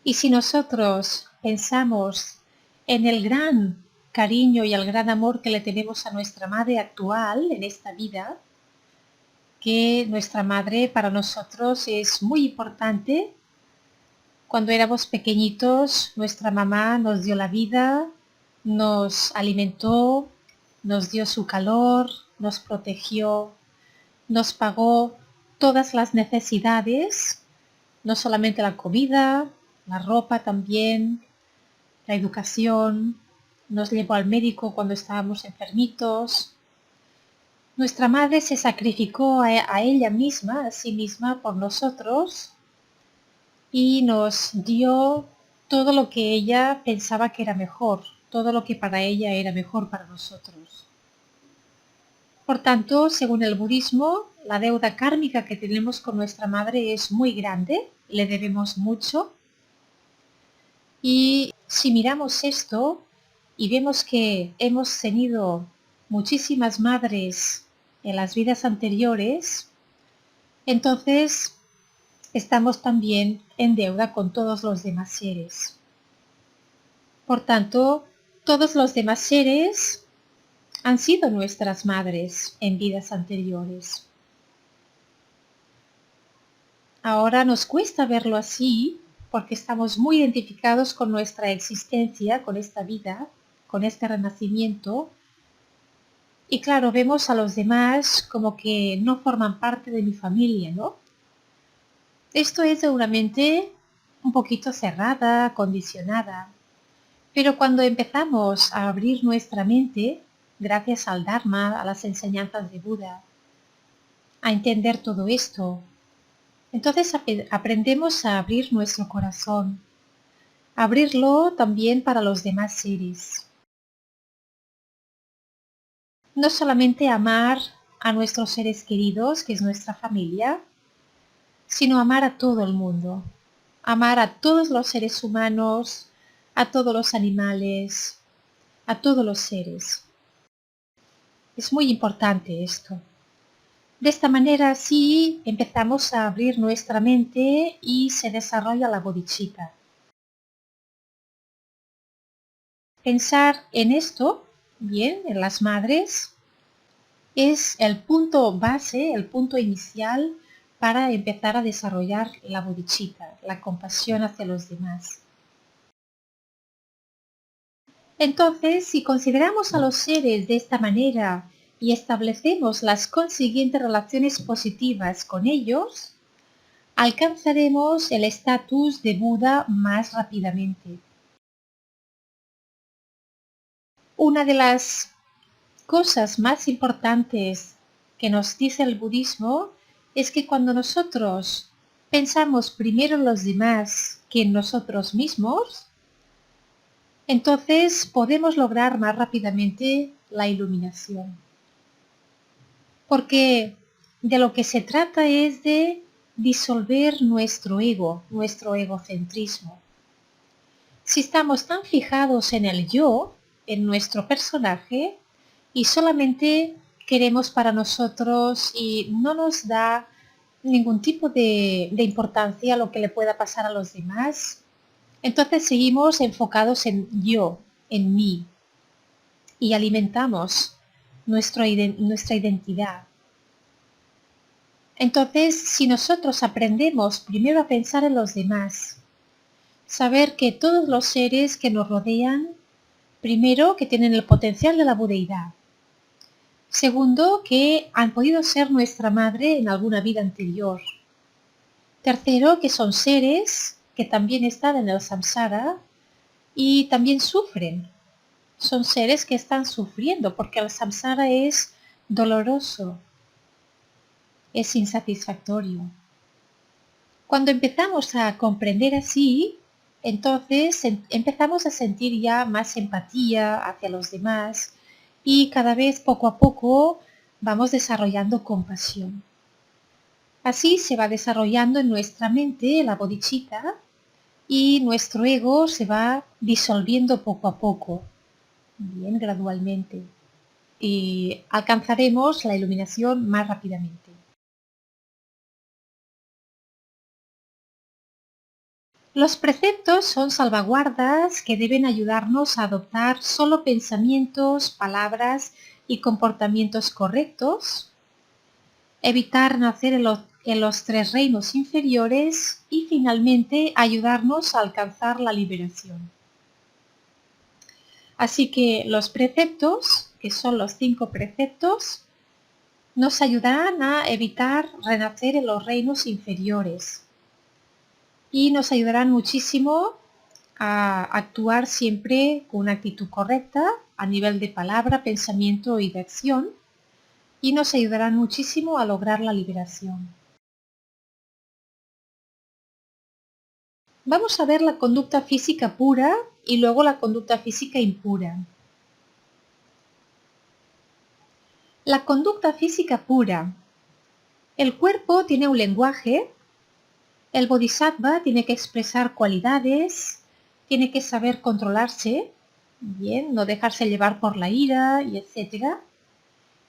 Y si nosotros pensamos en el gran cariño y el gran amor que le tenemos a nuestra madre actual en esta vida, que nuestra madre para nosotros es muy importante. Cuando éramos pequeñitos, nuestra mamá nos dio la vida, nos alimentó, nos dio su calor, nos protegió, nos pagó todas las necesidades, no solamente la comida, la ropa también, la educación, nos llevó al médico cuando estábamos enfermitos. Nuestra madre se sacrificó a ella misma, a sí misma, por nosotros y nos dio todo lo que ella pensaba que era mejor, todo lo que para ella era mejor para nosotros. Por tanto, según el budismo, la deuda kármica que tenemos con nuestra madre es muy grande, le debemos mucho. Y si miramos esto y vemos que hemos tenido muchísimas madres en las vidas anteriores, entonces estamos también en deuda con todos los demás seres. Por tanto, todos los demás seres han sido nuestras madres en vidas anteriores. Ahora nos cuesta verlo así porque estamos muy identificados con nuestra existencia, con esta vida, con este renacimiento. Y claro, vemos a los demás como que no forman parte de mi familia, ¿no? Esto es de una mente un poquito cerrada, condicionada. Pero cuando empezamos a abrir nuestra mente, gracias al Dharma, a las enseñanzas de Buda, a entender todo esto, entonces aprendemos a abrir nuestro corazón, abrirlo también para los demás seres. No solamente amar a nuestros seres queridos, que es nuestra familia, sino amar a todo el mundo, amar a todos los seres humanos, a todos los animales, a todos los seres. Es muy importante esto. De esta manera sí empezamos a abrir nuestra mente y se desarrolla la bodhicitta. Pensar en esto, bien, en las madres, es el punto base, el punto inicial para empezar a desarrollar la bodhicitta, la compasión hacia los demás. Entonces, si consideramos a los seres de esta manera y establecemos las consiguientes relaciones positivas con ellos, alcanzaremos el estatus de Buda más rápidamente. Una de las cosas más importantes que nos dice el budismo es que cuando nosotros pensamos primero en los demás que en nosotros mismos, entonces podemos lograr más rápidamente la iluminación. Porque de lo que se trata es de disolver nuestro ego, nuestro egocentrismo. Si estamos tan fijados en el yo, en nuestro personaje, y solamente queremos para nosotros y no nos da ningún tipo de importancia a lo que le pueda pasar a los demás, entonces seguimos enfocados en yo, en mí, y alimentamos nuestra identidad. Entonces, si nosotros aprendemos primero a pensar en los demás, saber que todos los seres que nos rodean, primero, que tienen el potencial de la budeidad. Segundo, que han podido ser nuestra madre en alguna vida anterior. Tercero, que son seres que también están en el samsara y también sufren. Son seres que están sufriendo porque el samsara es doloroso, es insatisfactorio. Cuando empezamos a comprender así, entonces empezamos a sentir ya más empatía hacia los demás y cada vez poco a poco vamos desarrollando compasión. Así se va desarrollando en nuestra mente la bodhicitta y nuestro ego se va disolviendo poco a poco, bien gradualmente, y alcanzaremos la iluminación más rápidamente. Los preceptos son salvaguardas que deben ayudarnos a adoptar solo pensamientos, palabras y comportamientos correctos, evitar nacer en los tres reinos inferiores y finalmente ayudarnos a alcanzar la liberación. Así que los preceptos, que son los 5 preceptos, nos ayudarán a evitar renacer en los reinos inferiores y nos ayudarán muchísimo a actuar siempre con una actitud correcta a nivel de palabra, pensamiento y de acción y nos ayudarán muchísimo a lograr la liberación. Vamos a ver la conducta física pura y luego la conducta física impura. La conducta física pura. El cuerpo tiene un lenguaje. El bodhisattva tiene que expresar cualidades, tiene que saber controlarse, bien, no dejarse llevar por la ira y etc.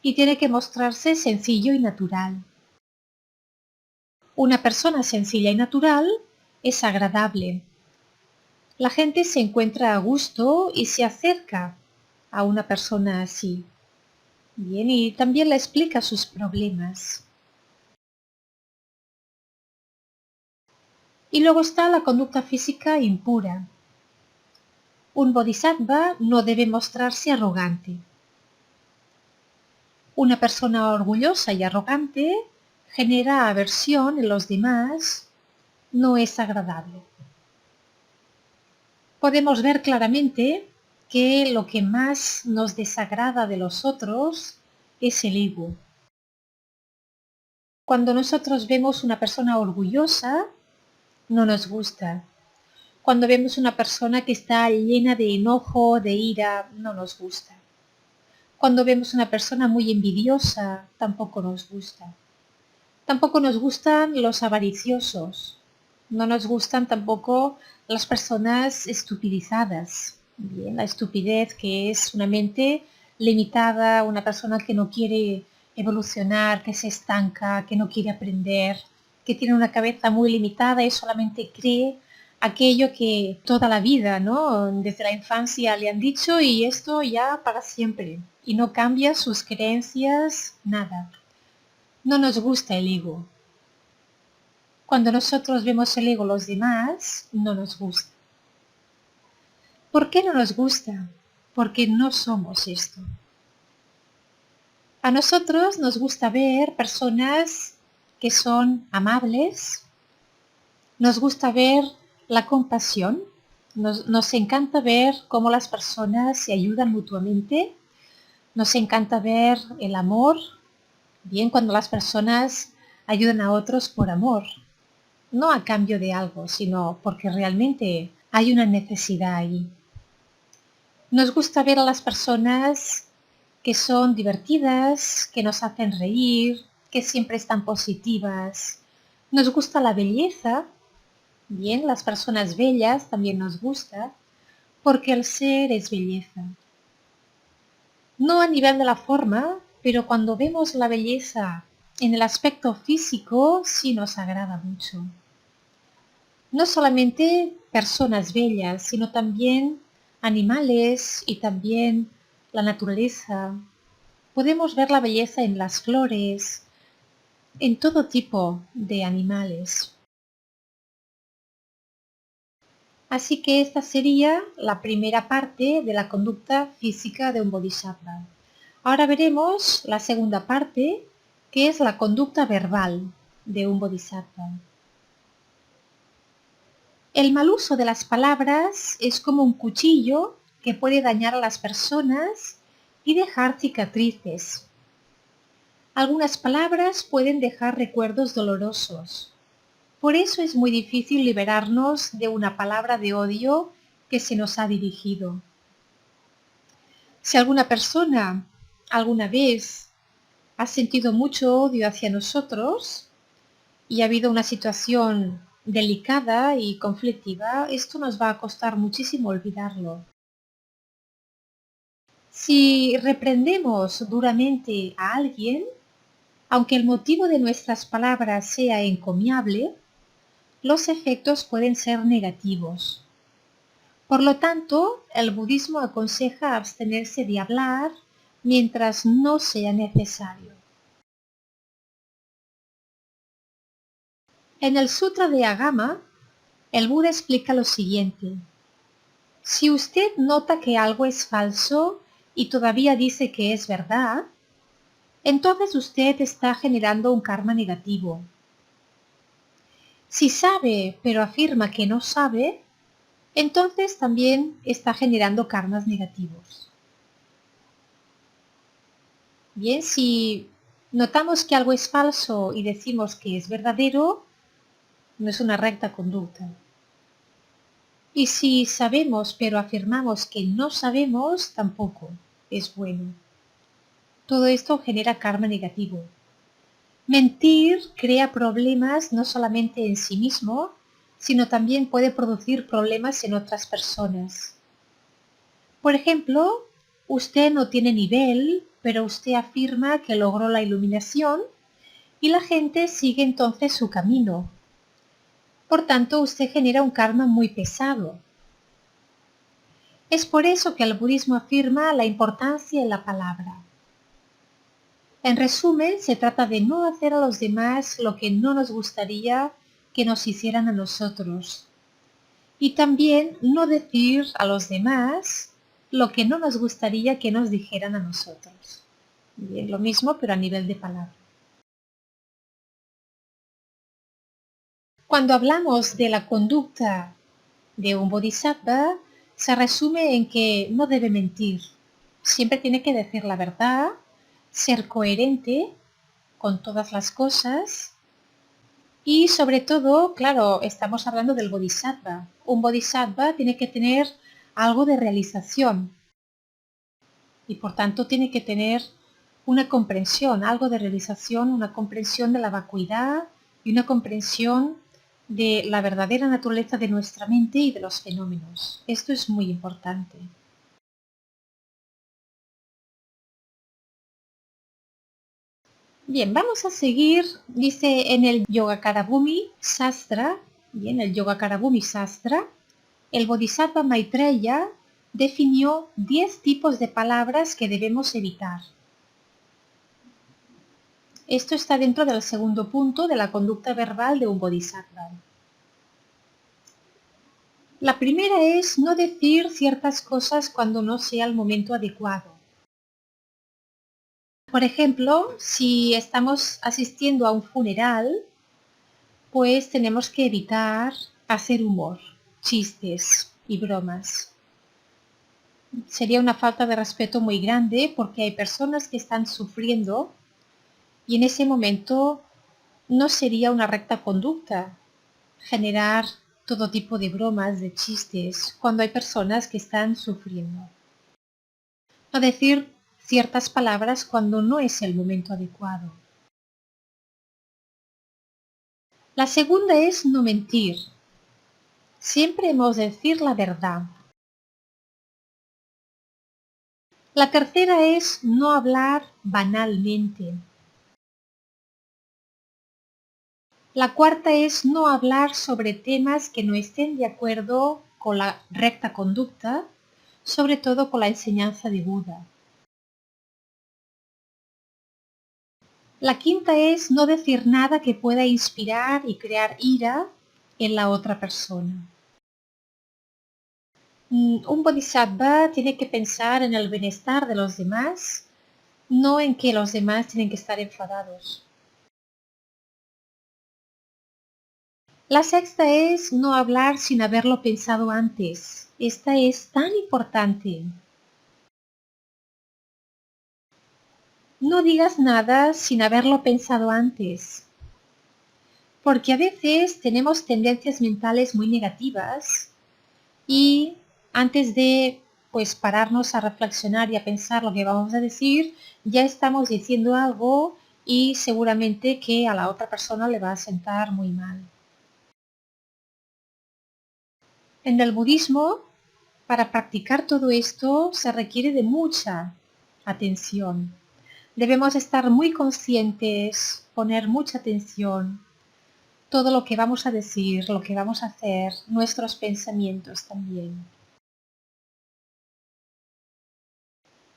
Y tiene que mostrarse sencillo y natural. Una persona sencilla y natural es agradable. La gente se encuentra a gusto y se acerca a una persona así. Bien, y también le explica sus problemas. Y luego está la conducta física impura. Un bodhisattva no debe mostrarse arrogante. Una persona orgullosa y arrogante genera aversión en los demás, no es agradable. Podemos ver claramente que lo que más nos desagrada de los otros es el ego. Cuando nosotros vemos una persona orgullosa, no nos gusta. Cuando vemos una persona que está llena de enojo, de ira, no nos gusta. Cuando vemos una persona muy envidiosa, tampoco nos gusta. Tampoco nos gustan los avariciosos. No nos gustan tampoco las personas estupidizadas. Bien, la estupidez, que es una mente limitada, una persona que no quiere evolucionar, que se estanca, que no quiere aprender, que tiene una cabeza muy limitada y solamente cree aquello que toda la vida, ¿no? Desde la infancia le han dicho y esto ya para siempre. Y no cambia sus creencias, nada. No nos gusta el ego. Cuando nosotros vemos el ego en los demás, no nos gusta. ¿Por qué no nos gusta? Porque no somos esto. A nosotros nos gusta ver personas que son amables, nos gusta ver la compasión, nos encanta ver cómo las personas se ayudan mutuamente, nos encanta ver el amor, bien cuando las personas ayudan a otros por amor, no a cambio de algo, sino porque realmente hay una necesidad ahí. Nos gusta ver a las personas que son divertidas, que nos hacen reír, que siempre están positivas. Nos gusta la belleza, bien, las personas bellas también nos gusta, porque el ser es belleza. No a nivel de la forma, pero cuando vemos la belleza en el aspecto físico, sí nos agrada mucho. No solamente personas bellas, sino también animales y también la naturaleza. Podemos ver la belleza en las flores, en todo tipo de animales. Así que esta sería la primera parte de la conducta física de un bodhisattva. Ahora veremos la segunda parte, que es la conducta verbal de un bodhisattva. El mal uso de las palabras es como un cuchillo que puede dañar a las personas y dejar cicatrices. Algunas palabras pueden dejar recuerdos dolorosos. Por eso es muy difícil liberarnos de una palabra de odio que se nos ha dirigido. Si alguna persona alguna vez ha sentido mucho odio hacia nosotros y ha habido una situación delicada y conflictiva, esto nos va a costar muchísimo olvidarlo. Si reprendemos duramente a alguien, aunque el motivo de nuestras palabras sea encomiable, los efectos pueden ser negativos. Por lo tanto, el budismo aconseja abstenerse de hablar mientras no sea necesario. En el Sutra de Agama, el Buda explica lo siguiente. Si usted nota que algo es falso y todavía dice que es verdad, entonces usted está generando un karma negativo. Si sabe pero afirma que no sabe, entonces también está generando karmas negativos. Bien, si notamos que algo es falso y decimos que es verdadero, no es una recta conducta. Y si sabemos pero afirmamos que no sabemos, tampoco es bueno. Todo esto genera karma negativo. Mentir crea problemas no solamente en sí mismo, sino también puede producir problemas en otras personas. Por ejemplo, usted no tiene nivel, pero usted afirma que logró la iluminación y la gente sigue entonces su camino. Por tanto, usted genera un karma muy pesado. Es por eso que el budismo afirma la importancia en la palabra. En resumen, se trata de no hacer a los demás lo que no nos gustaría que nos hicieran a nosotros. Y también no decir a los demás lo que no nos gustaría que nos dijeran a nosotros. Bien, lo mismo, pero a nivel de palabra. Cuando hablamos de la conducta de un bodhisattva, se resume en que no debe mentir. Siempre tiene que decir la verdad, ser coherente con todas las cosas y sobre todo, claro, estamos hablando del bodhisattva. Un bodhisattva tiene que tener algo de realización y por tanto tiene que tener una comprensión, algo de realización, una comprensión de la vacuidad y una comprensión de la verdadera naturaleza de nuestra mente y de los fenómenos. Esto es muy importante. Bien, vamos a seguir, dice en el Yogacarabhumi Sastra, bien, el Yogacarabhumi Sastra, el Bodhisattva Maitreya definió 10 tipos de palabras que debemos evitar. Esto está dentro del segundo punto de la conducta verbal de un Bodhisattva. La primera es no decir ciertas cosas cuando no sea el momento adecuado. Por ejemplo, si estamos asistiendo a un funeral, pues tenemos que evitar hacer humor, chistes y bromas. Sería una falta de respeto muy grande porque hay personas que están sufriendo y en ese momento no sería una recta conducta generar todo tipo de bromas, de chistes, cuando hay personas que están sufriendo. No decir ciertas palabras cuando no es el momento adecuado. La segunda es no mentir. Siempre hemos de decir la verdad. La tercera es no hablar banalmente. La cuarta es no hablar sobre temas que no estén de acuerdo con la recta conducta, sobre todo con la enseñanza de Buda. La quinta es no decir nada que pueda inspirar y crear ira en la otra persona. Un bodhisattva tiene que pensar en el bienestar de los demás, no en que los demás tienen que estar enfadados. La sexta es no hablar sin haberlo pensado antes. Esta es tan importante. No digas nada sin haberlo pensado antes. Porque a veces tenemos tendencias mentales muy negativas y antes de pues pararnos a reflexionar y a pensar lo que vamos a decir, ya estamos diciendo algo y seguramente que a la otra persona le va a sentar muy mal. En el budismo, para practicar todo esto se requiere de mucha atención. Debemos estar muy conscientes, poner mucha atención, todo lo que vamos a decir, lo que vamos a hacer, nuestros pensamientos también.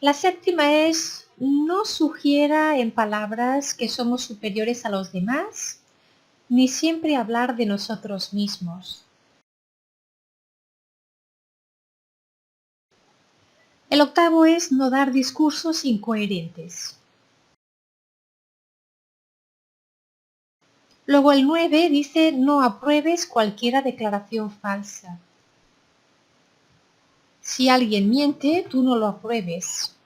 La séptima es no sugiera en palabras que somos superiores a los demás, ni siempre hablar de nosotros mismos. El octavo es no dar discursos incoherentes. Luego el 9 dice no apruebes cualquiera declaración falsa. Si alguien miente, tú no lo apruebes.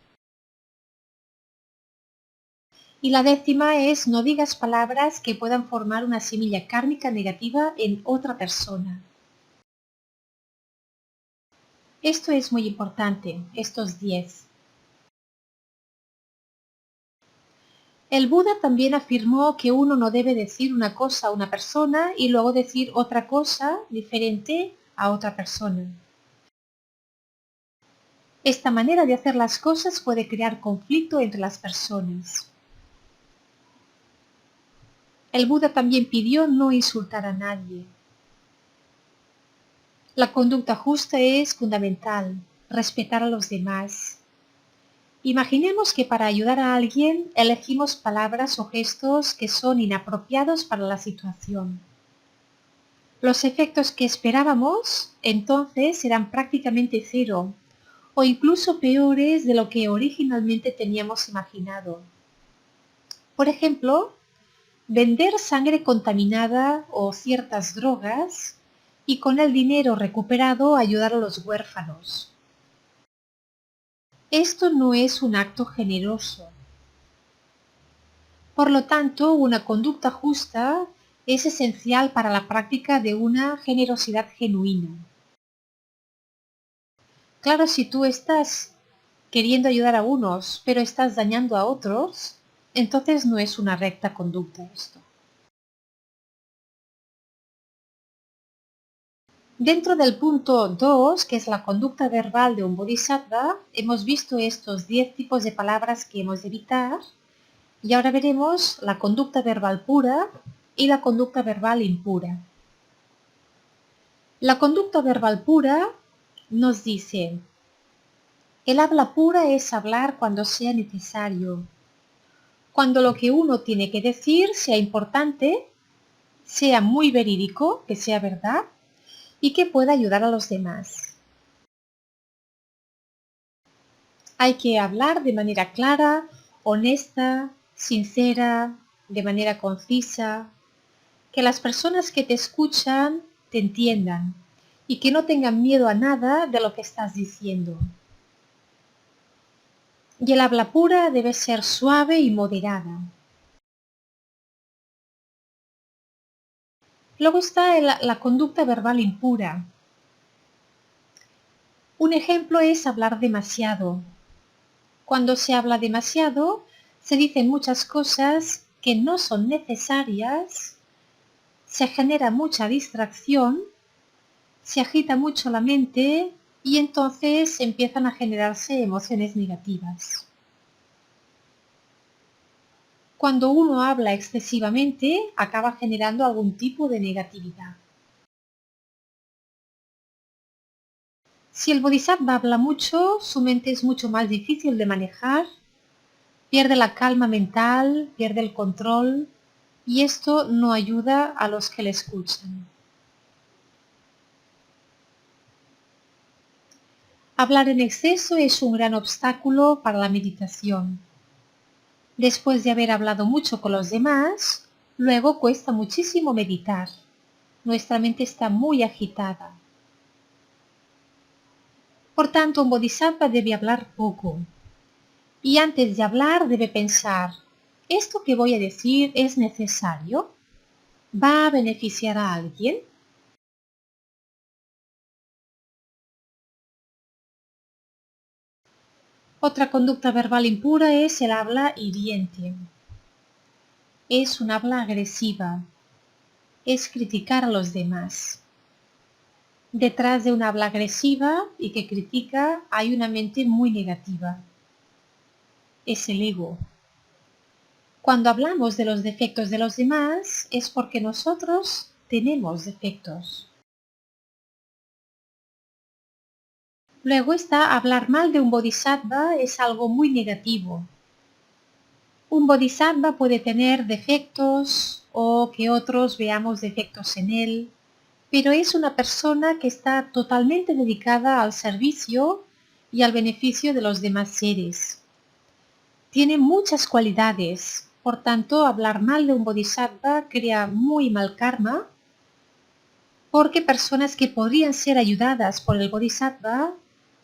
Y la décima es no digas palabras que puedan formar una semilla kármica negativa en otra persona. Esto es muy importante, estos 10. El Buda también afirmó que uno no debe decir una cosa a una persona y luego decir otra cosa diferente a otra persona. Esta manera de hacer las cosas puede crear conflicto entre las personas. El Buda también pidió no insultar a nadie. La conducta justa es fundamental, respetar a los demás. Imaginemos que para ayudar a alguien elegimos palabras o gestos que son inapropiados para la situación. Los efectos que esperábamos entonces eran prácticamente cero o incluso peores de lo que originalmente teníamos imaginado. Por ejemplo, vender sangre contaminada o ciertas drogas y con el dinero recuperado ayudar a los huérfanos. Esto no es un acto generoso. Por lo tanto, una conducta justa es esencial para la práctica de una generosidad genuina. Claro, si tú estás queriendo ayudar a unos, pero estás dañando a otros, entonces no es una recta conducta esto. Dentro del punto 2, que es la conducta verbal de un bodhisattva, hemos visto estos 10 tipos de palabras que hemos de evitar y ahora veremos la conducta verbal pura y la conducta verbal impura. La conducta verbal pura nos dice: el habla pura es hablar cuando sea necesario, cuando lo que uno tiene que decir sea importante, sea muy verídico, que sea verdad y que pueda ayudar a los demás. Hay que hablar de manera clara, honesta, sincera, de manera concisa, que las personas que te escuchan te entiendan y que no tengan miedo a nada de lo que estás diciendo. Y el habla pura debe ser suave y moderada. Luego está la conducta verbal impura. Un ejemplo es hablar demasiado. Cuando se habla demasiado, se dicen muchas cosas que no son necesarias, se genera mucha distracción, se agita mucho la mente y entonces empiezan a generarse emociones negativas. Cuando uno habla excesivamente, acaba generando algún tipo de negatividad. Si el bodhisattva habla mucho, su mente es mucho más difícil de manejar, pierde la calma mental, pierde el control y esto no ayuda a los que le escuchan. Hablar en exceso es un gran obstáculo para la meditación. Después de haber hablado mucho con los demás, luego cuesta muchísimo meditar. Nuestra mente está muy agitada. Por tanto, un bodhisattva debe hablar poco. Y antes de hablar debe pensar: ¿esto que voy a decir es necesario? ¿Va a beneficiar a alguien? Otra conducta verbal impura es el habla hiriente. Es un habla agresiva. Es criticar a los demás. Detrás de un habla agresiva y que critica hay una mente muy negativa. Es el ego. Cuando hablamos de los defectos de los demás es porque nosotros tenemos defectos. Luego está hablar mal de un bodhisattva es algo muy negativo. Un bodhisattva puede tener defectos o que otros veamos defectos en él, pero es una persona que está totalmente dedicada al servicio y al beneficio de los demás seres. Tiene muchas cualidades, por tanto, hablar mal de un bodhisattva crea muy mal karma, porque personas que podrían ser ayudadas por el bodhisattva,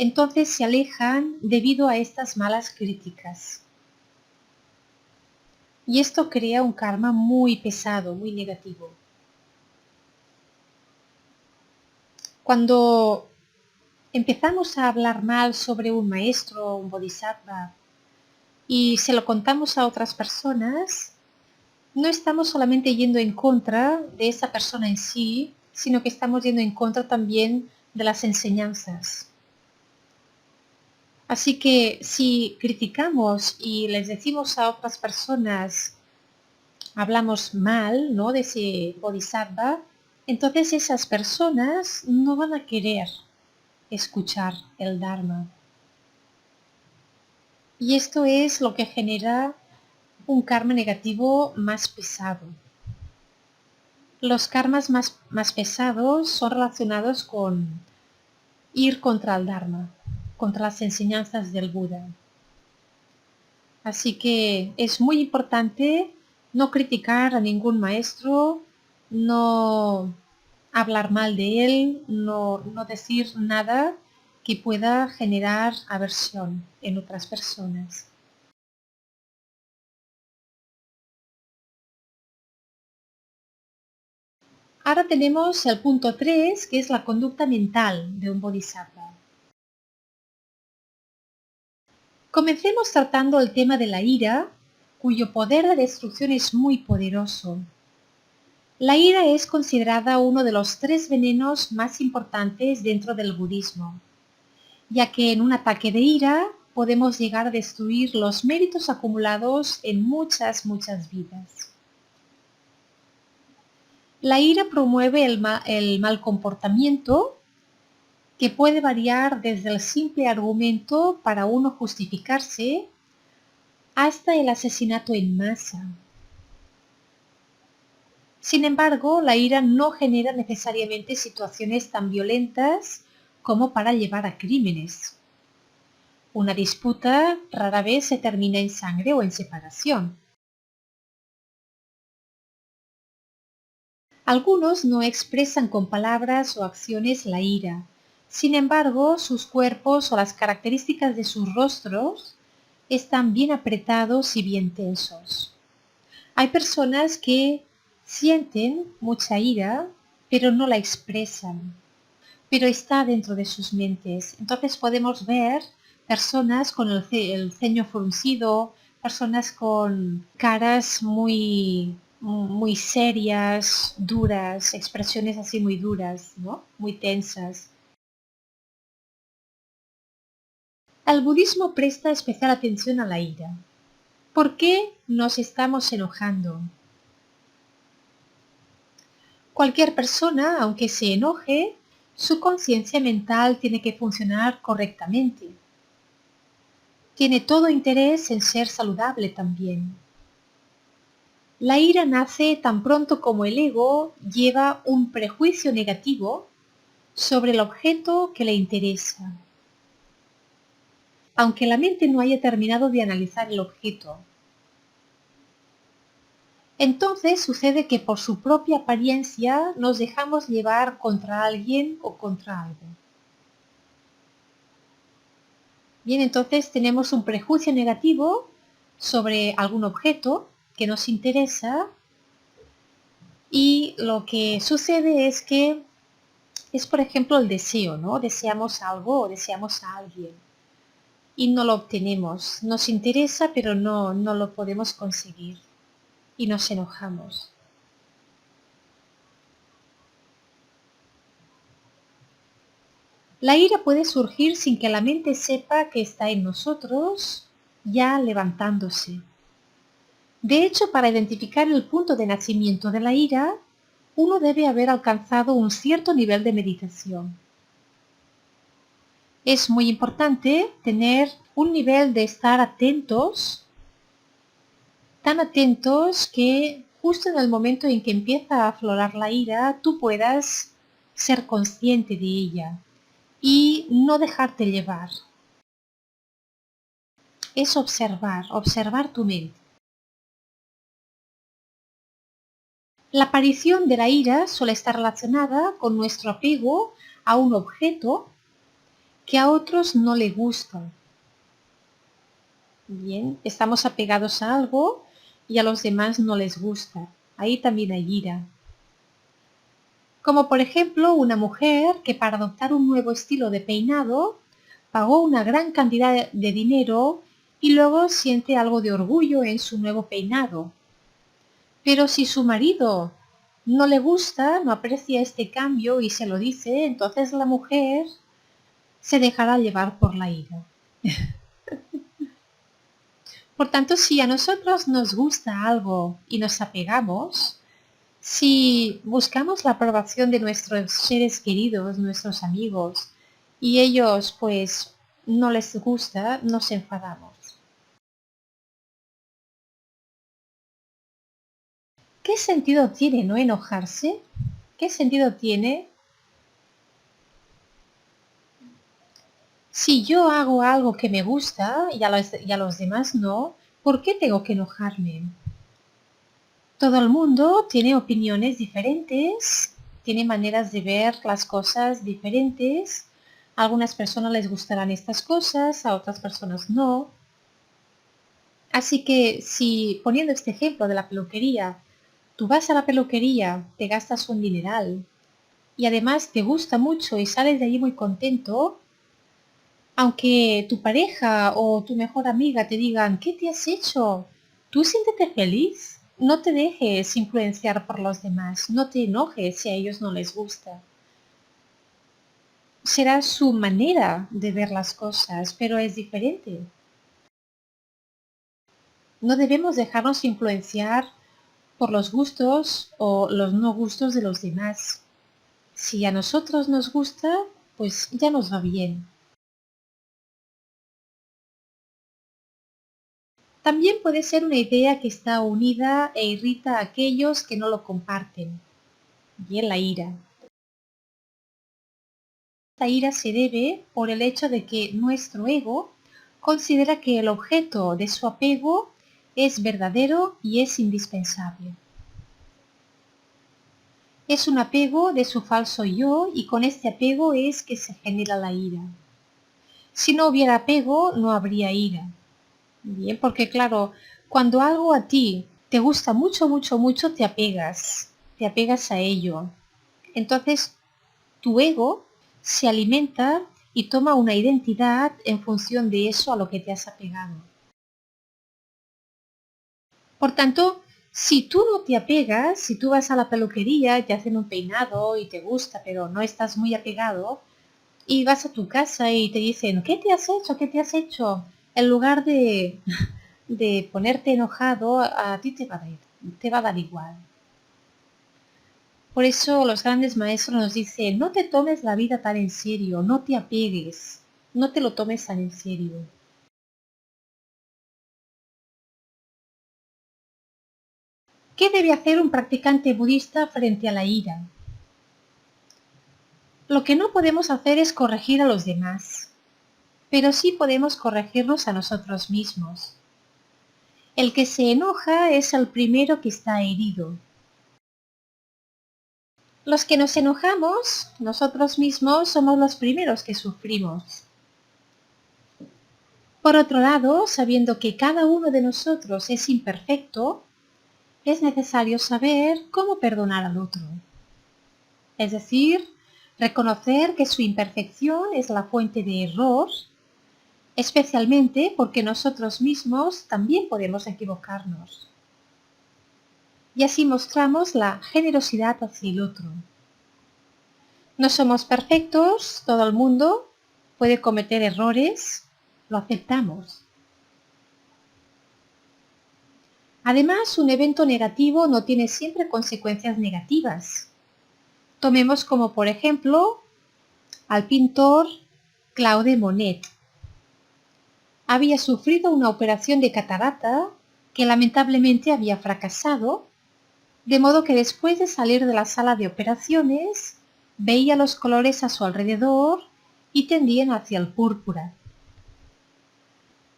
entonces se alejan debido a estas malas críticas. Y esto crea un karma muy pesado, muy negativo. Cuando empezamos a hablar mal sobre un maestro o un bodhisattva y se lo contamos a otras personas, no estamos solamente yendo en contra de esa persona en sí, sino que estamos yendo en contra también de las enseñanzas. Así que si criticamos y les decimos a otras personas, hablamos mal, ¿no?, de ese bodhisattva, entonces esas personas no van a querer escuchar el Dharma. Y esto es lo que genera un karma negativo más pesado. Los karmas más pesados son relacionados con ir contra el Dharma, contra las enseñanzas del Buda. Así que es muy importante no criticar a ningún maestro, no hablar mal de él, no decir nada que pueda generar aversión en otras personas. Ahora tenemos el punto 3, que es la conducta mental de un bodhisattva. Comencemos tratando el tema de la ira, cuyo poder de destrucción es muy poderoso. La ira es considerada uno de los 3 venenos más importantes dentro del budismo, ya que en un ataque de ira podemos llegar a destruir los méritos acumulados en muchas vidas. La ira promueve el mal comportamiento, que puede variar desde el simple argumento para uno justificarse hasta el asesinato en masa. Sin embargo, la ira no genera necesariamente situaciones tan violentas como para llevar a crímenes. Una disputa rara vez se termina en sangre o en separación. Algunos no expresan con palabras o acciones la ira. Sin embargo, sus cuerpos o las características de sus rostros están bien apretados y bien tensos. Hay personas que sienten mucha ira, pero no la expresan, pero está dentro de sus mentes. Entonces podemos ver personas con el ceño fruncido, personas con caras muy serias, duras, expresiones así muy duras, ¿no? Muy tensas. El budismo presta especial atención a la ira. ¿Por qué nos estamos enojando? Cualquier persona, aunque se enoje, su conciencia mental tiene que funcionar correctamente. Tiene todo interés en ser saludable también. La ira nace tan pronto como el ego lleva un prejuicio negativo sobre el objeto que le interesa, aunque la mente no haya terminado de analizar el objeto. Entonces sucede que por su propia apariencia nos dejamos llevar contra alguien o contra algo. Bien, entonces tenemos un prejuicio negativo sobre algún objeto que nos interesa y lo que sucede es que es, por ejemplo, el deseo, ¿no? Deseamos algo o deseamos a alguien y no lo obtenemos. Nos interesa, pero no lo podemos conseguir y nos enojamos. La ira puede surgir sin que la mente sepa que está en nosotros, ya levantándose. De hecho, para identificar el punto de nacimiento de la ira, uno debe haber alcanzado un cierto nivel de meditación. Es muy importante tener un nivel de estar atentos, tan atentos que justo en el momento en que empieza a aflorar la ira, tú puedas ser consciente de ella y no dejarte llevar. Es observar tu mente. La aparición de la ira suele estar relacionada con nuestro apego a un objeto que a otros no le gusta. Bien, estamos apegados a algo y a los demás no les gusta. Ahí también hay ira. Como por ejemplo una mujer que para adoptar un nuevo estilo de peinado pagó una gran cantidad de dinero y luego siente algo de orgullo en su nuevo peinado. Pero si su marido no le gusta, no aprecia este cambio y se lo dice, entonces la mujer se dejará llevar por la ira. Por tanto, si a nosotros nos gusta algo y nos apegamos, si buscamos la aprobación de nuestros seres queridos, nuestros amigos, y ellos pues no les gusta, nos enfadamos. ¿Qué sentido tiene no enojarse? ¿Qué sentido tiene si yo hago algo que me gusta y a los demás no? ¿Por qué tengo que enojarme? Todo el mundo tiene opiniones diferentes, tiene maneras de ver las cosas diferentes. A algunas personas les gustarán estas cosas, a otras personas no. Así que si, poniendo este ejemplo de la peluquería, tú vas a la peluquería, te gastas un dineral y además te gusta mucho y sales de allí muy contento, Aunque tu pareja o tu mejor amiga te digan, ¿qué te has hecho? Tú siéntete feliz. No te dejes influenciar por los demás. No te enojes si a ellos no les gusta. Será su manera de ver las cosas, pero es diferente. No debemos dejarnos influenciar por los gustos o los no gustos de los demás. Si a nosotros nos gusta, pues ya nos va bien. También puede ser una idea que está unida e irrita a aquellos que no lo comparten. Bien, la ira. La ira se debe por el hecho de que nuestro ego considera que el objeto de su apego es verdadero y es indispensable. Es un apego de su falso yo y con este apego es que se genera la ira. Si no hubiera apego, no habría ira. Bien, porque claro, cuando algo a ti te gusta mucho, mucho, mucho, te apegas a ello. Entonces, tu ego se alimenta y toma una identidad en función de eso a lo que te has apegado. Por tanto, si tú no te apegas, si tú vas a la peluquería, te hacen un peinado y te gusta, pero no estás muy apegado, y vas a tu casa y te dicen, ¿qué te has hecho? ¿Qué te has hecho? En lugar de ponerte enojado, a ti te va a dar igual. Por eso los grandes maestros nos dicen, no te tomes la vida tan en serio, no te apegues, no te lo tomes tan en serio. ¿Qué debe hacer un practicante budista frente a la ira? Lo que no podemos hacer es corregir a los demás, pero sí podemos corregirnos a nosotros mismos. El que se enoja es el primero que está herido. Los que nos enojamos, nosotros mismos, somos los primeros que sufrimos. Por otro lado, sabiendo que cada uno de nosotros es imperfecto, es necesario saber cómo perdonar al otro. Es decir, reconocer que su imperfección es la fuente de error, especialmente porque nosotros mismos también podemos equivocarnos. Y así mostramos la generosidad hacia el otro. No somos perfectos, todo el mundo puede cometer errores, lo aceptamos. Además, un evento negativo no tiene siempre consecuencias negativas. Tomemos como por ejemplo al pintor Claude Monet. Había sufrido una operación de catarata que lamentablemente había fracasado, de modo que después de salir de la sala de operaciones, veía los colores a su alrededor y tendían hacia el púrpura.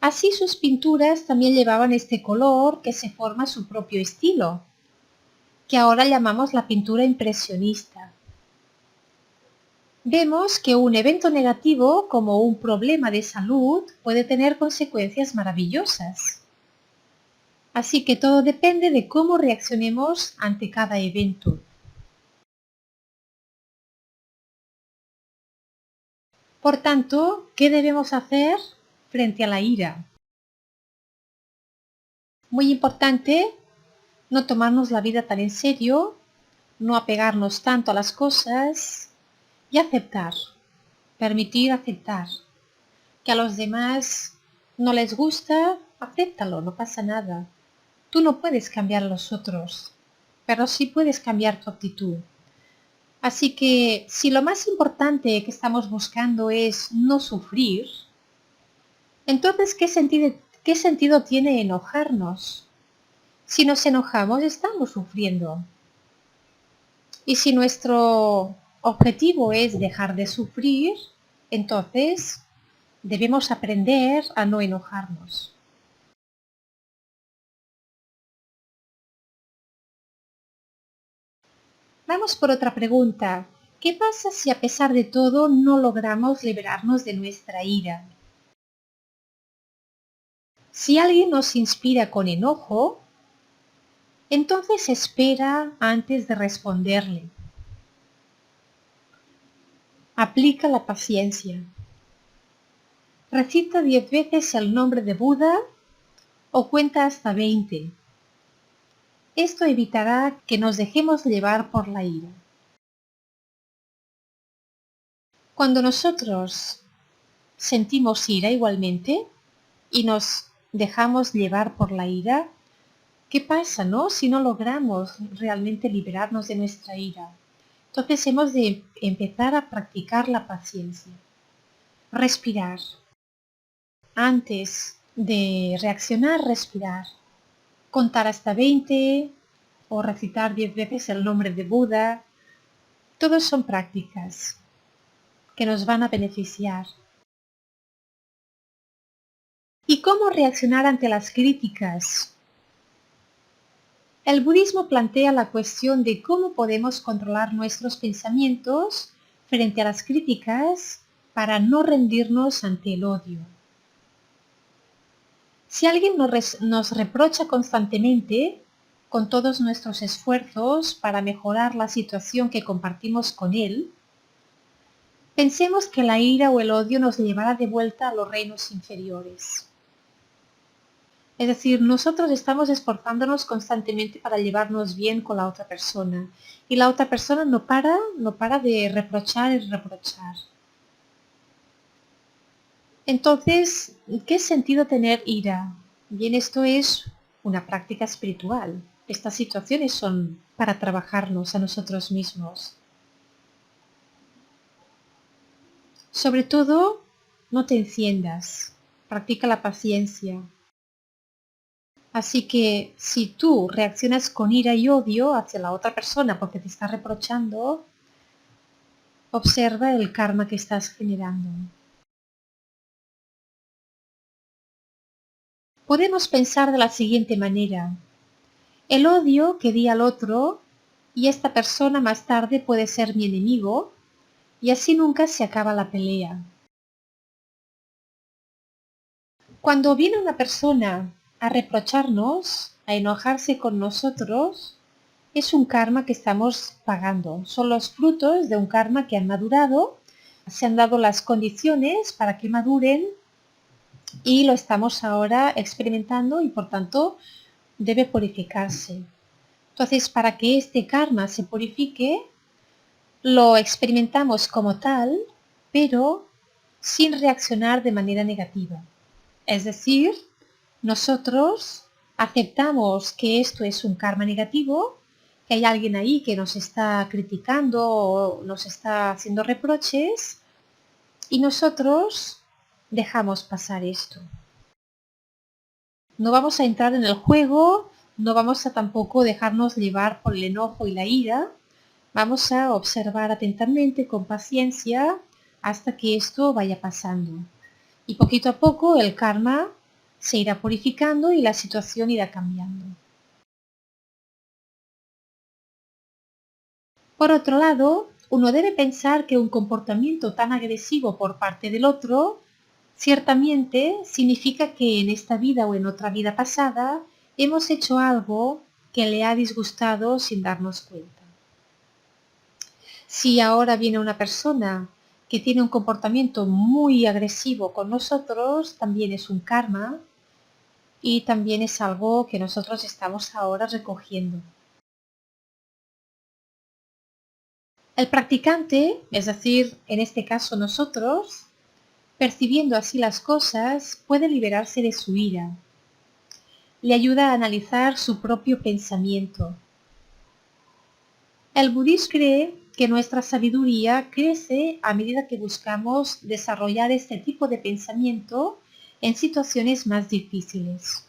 Así sus pinturas también llevaban este color que se forma su propio estilo, que ahora llamamos la pintura impresionista. Vemos que un evento negativo, como un problema de salud, puede tener consecuencias maravillosas. Así que todo depende de cómo reaccionemos ante cada evento. Por tanto, ¿qué debemos hacer frente a la ira? Muy importante no tomarnos la vida tan en serio, no apegarnos tanto a las cosas y aceptar, permitir aceptar. Que a los demás no les gusta, acéptalo, no pasa nada. Tú no puedes cambiar a los otros, pero sí puedes cambiar tu actitud. Así que si lo más importante que estamos buscando es no sufrir, entonces ¿qué sentido tiene enojarnos? Si nos enojamos, estamos sufriendo. Y si nuestro objetivo es dejar de sufrir, entonces debemos aprender a no enojarnos. Vamos por otra pregunta. ¿Qué pasa si a pesar de todo no logramos liberarnos de nuestra ira? Si alguien nos inspira con enojo, entonces espera antes de responderle. Aplica la paciencia. Recita 10 veces el nombre de Buda o cuenta hasta 20. Esto evitará que nos dejemos llevar por la ira. Cuando nosotros sentimos ira igualmente y nos dejamos llevar por la ira, ¿qué pasa, no? Si no logramos realmente liberarnos de nuestra ira. Entonces hemos de empezar a practicar la paciencia. Respirar. Antes de reaccionar, respirar. Contar hasta 20 o recitar 10 veces el nombre de Buda. Todos son prácticas que nos van a beneficiar. ¿Y cómo reaccionar ante las críticas? El budismo plantea la cuestión de cómo podemos controlar nuestros pensamientos frente a las críticas para no rendirnos ante el odio. Si alguien nos reprocha constantemente, con todos nuestros esfuerzos para mejorar la situación que compartimos con él, pensemos que la ira o el odio nos llevará de vuelta a los reinos inferiores. Es decir, nosotros estamos esforzándonos constantemente para llevarnos bien con la otra persona y la otra persona no para de reprochar y reprochar. Entonces, ¿qué sentido tener ira? Bien, esto es una práctica espiritual. Estas situaciones son para trabajarnos a nosotros mismos. Sobre todo, no te enciendas. Practica la paciencia. Así que si tú reaccionas con ira y odio hacia la otra persona porque te está reprochando, observa el karma que estás generando. Podemos pensar de la siguiente manera. El odio que di al otro y esta persona más tarde puede ser mi enemigo y así nunca se acaba la pelea. Cuando viene una persona a reprocharnos, a enojarse con nosotros, es un karma que estamos pagando. Son los frutos de un karma que han madurado, se han dado las condiciones para que maduren y lo estamos ahora experimentando y por tanto debe purificarse. Entonces, para que este karma se purifique, lo experimentamos como tal, pero sin reaccionar de manera negativa. Es decir, nosotros aceptamos que esto es un karma negativo, que hay alguien ahí que nos está criticando o nos está haciendo reproches y nosotros dejamos pasar esto. No vamos a entrar en el juego, no vamos a tampoco dejarnos llevar por el enojo y la ira. Vamos a observar atentamente, con paciencia, hasta que esto vaya pasando. Y poquito a poco el karma se irá purificando y la situación irá cambiando. Por otro lado, uno debe pensar que un comportamiento tan agresivo por parte del otro ciertamente significa que en esta vida o en otra vida pasada hemos hecho algo que le ha disgustado sin darnos cuenta. Si ahora viene una persona que tiene un comportamiento muy agresivo con nosotros, también es un karma y también es algo que nosotros estamos ahora recogiendo. El practicante, es decir, en este caso nosotros, percibiendo así las cosas, puede liberarse de su ira. Le ayuda a analizar su propio pensamiento. El budismo cree que nuestra sabiduría crece a medida que buscamos desarrollar este tipo de pensamiento en situaciones más difíciles.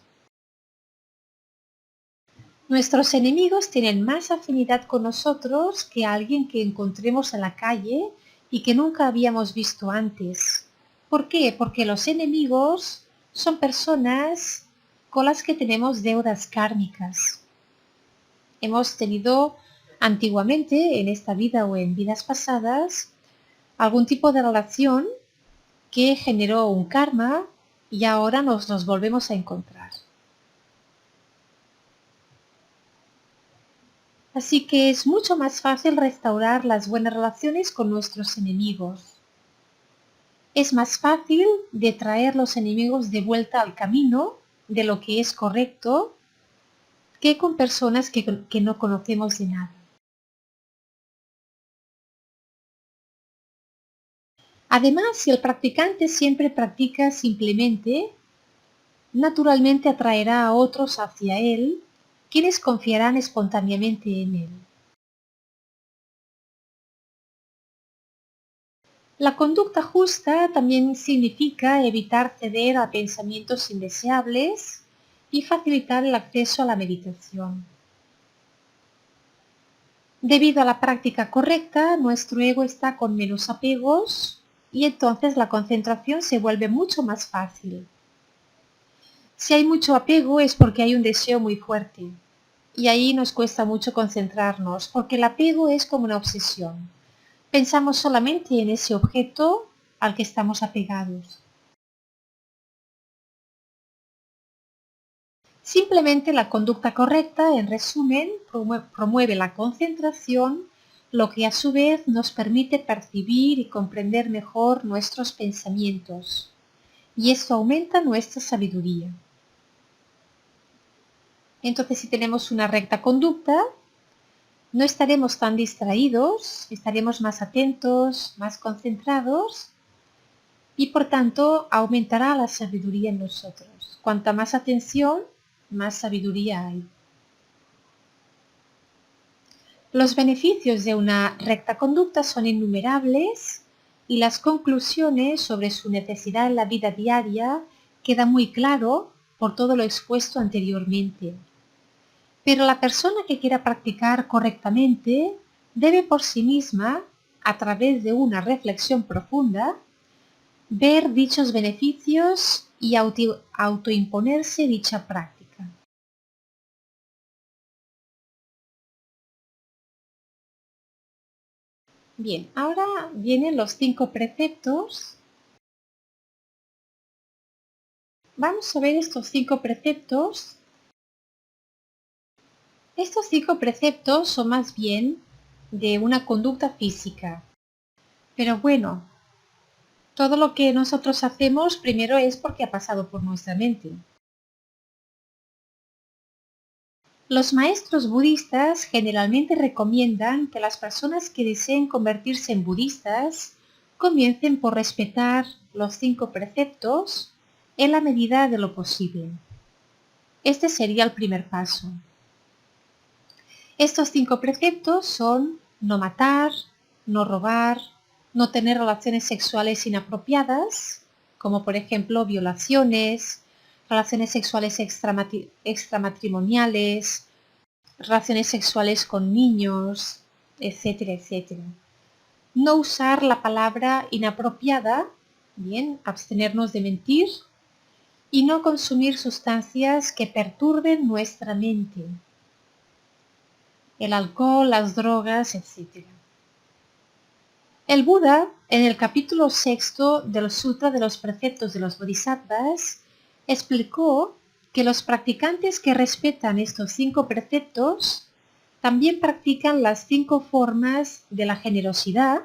Nuestros enemigos tienen más afinidad con nosotros que alguien que encontremos en la calle y que nunca habíamos visto antes. ¿Por qué? Porque los enemigos son personas con las que tenemos deudas kármicas. Hemos tenido antiguamente, en esta vida o en vidas pasadas, algún tipo de relación que generó un karma y ahora nos volvemos a encontrar. Así que es mucho más fácil restaurar las buenas relaciones con nuestros enemigos. Es más fácil de traer los enemigos de vuelta al camino de lo que es correcto que con personas que no conocemos de nada. Además, si el practicante siempre practica simplemente, naturalmente atraerá a otros hacia él, quienes confiarán espontáneamente en él. La conducta justa también significa evitar ceder a pensamientos indeseables y facilitar el acceso a la meditación. Debido a la práctica correcta, nuestro ego está con menos apegos y entonces la concentración se vuelve mucho más fácil. Si hay mucho apego es porque hay un deseo muy fuerte y ahí nos cuesta mucho concentrarnos porque el apego es como una obsesión. Pensamos solamente en ese objeto al que estamos apegados. Simplemente la conducta correcta, en resumen, promueve la concentración, lo que a su vez nos permite percibir y comprender mejor nuestros pensamientos, y esto aumenta nuestra sabiduría. Entonces, si tenemos una recta conducta, no estaremos tan distraídos, estaremos más atentos, más concentrados, y por tanto aumentará la sabiduría en nosotros. Cuanta más atención, más sabiduría hay. Los beneficios de una recta conducta son innumerables y las conclusiones sobre su necesidad en la vida diaria quedan muy claro por todo lo expuesto anteriormente. Pero la persona que quiera practicar correctamente debe por sí misma, a través de una reflexión profunda, ver dichos beneficios y autoimponerse dicha práctica. Bien, ahora vienen los 5 preceptos. Vamos a ver estos 5 preceptos. Estos 5 preceptos son más bien de una conducta física. Pero bueno, todo lo que nosotros hacemos primero es porque ha pasado por nuestra mente. Los maestros budistas generalmente recomiendan que las personas que deseen convertirse en budistas comiencen por respetar los 5 preceptos en la medida de lo posible. Este sería el primer paso. Estos 5 preceptos son no matar, no robar, no tener relaciones sexuales inapropiadas, como por ejemplo violaciones, relaciones sexuales extramatrimoniales, relaciones sexuales con niños, etcétera, etcétera. No usar la palabra inapropiada, bien, abstenernos de mentir y no consumir sustancias que perturben nuestra mente. El alcohol, las drogas, etc. El Buda, en el capítulo 6 del Sutra de los Preceptos de los Bodhisattvas, explicó que los practicantes que respetan estos 5 preceptos también practican las 5 formas de la generosidad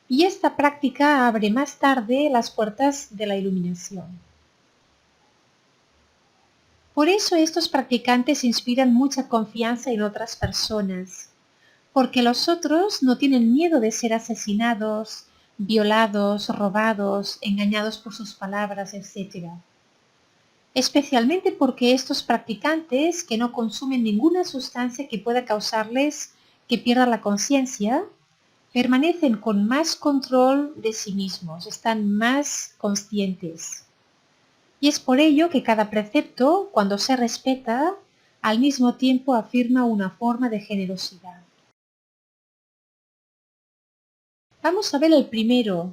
y esta práctica abre más tarde las puertas de la iluminación. Por eso estos practicantes inspiran mucha confianza en otras personas, porque los otros no tienen miedo de ser asesinados, violados, robados, engañados por sus palabras, etc. Especialmente porque estos practicantes que no consumen ninguna sustancia que pueda causarles que pierdan la conciencia, permanecen con más control de sí mismos, están más conscientes. Y es por ello que cada precepto, cuando se respeta, al mismo tiempo afirma una forma de generosidad. Vamos a ver el primero,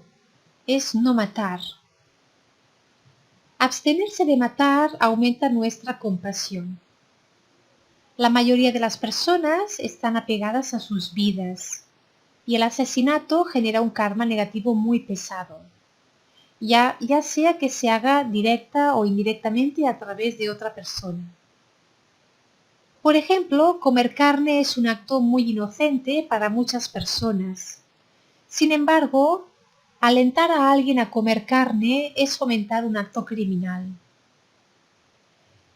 es no matar. Abstenerse de matar aumenta nuestra compasión. La mayoría de las personas están apegadas a sus vidas y el asesinato genera un karma negativo muy pesado, ya sea que se haga directa o indirectamente a través de otra persona. Por ejemplo, comer carne es un acto muy inocente para muchas personas. Sin embargo, Alentar a alguien a comer carne es fomentar un acto criminal,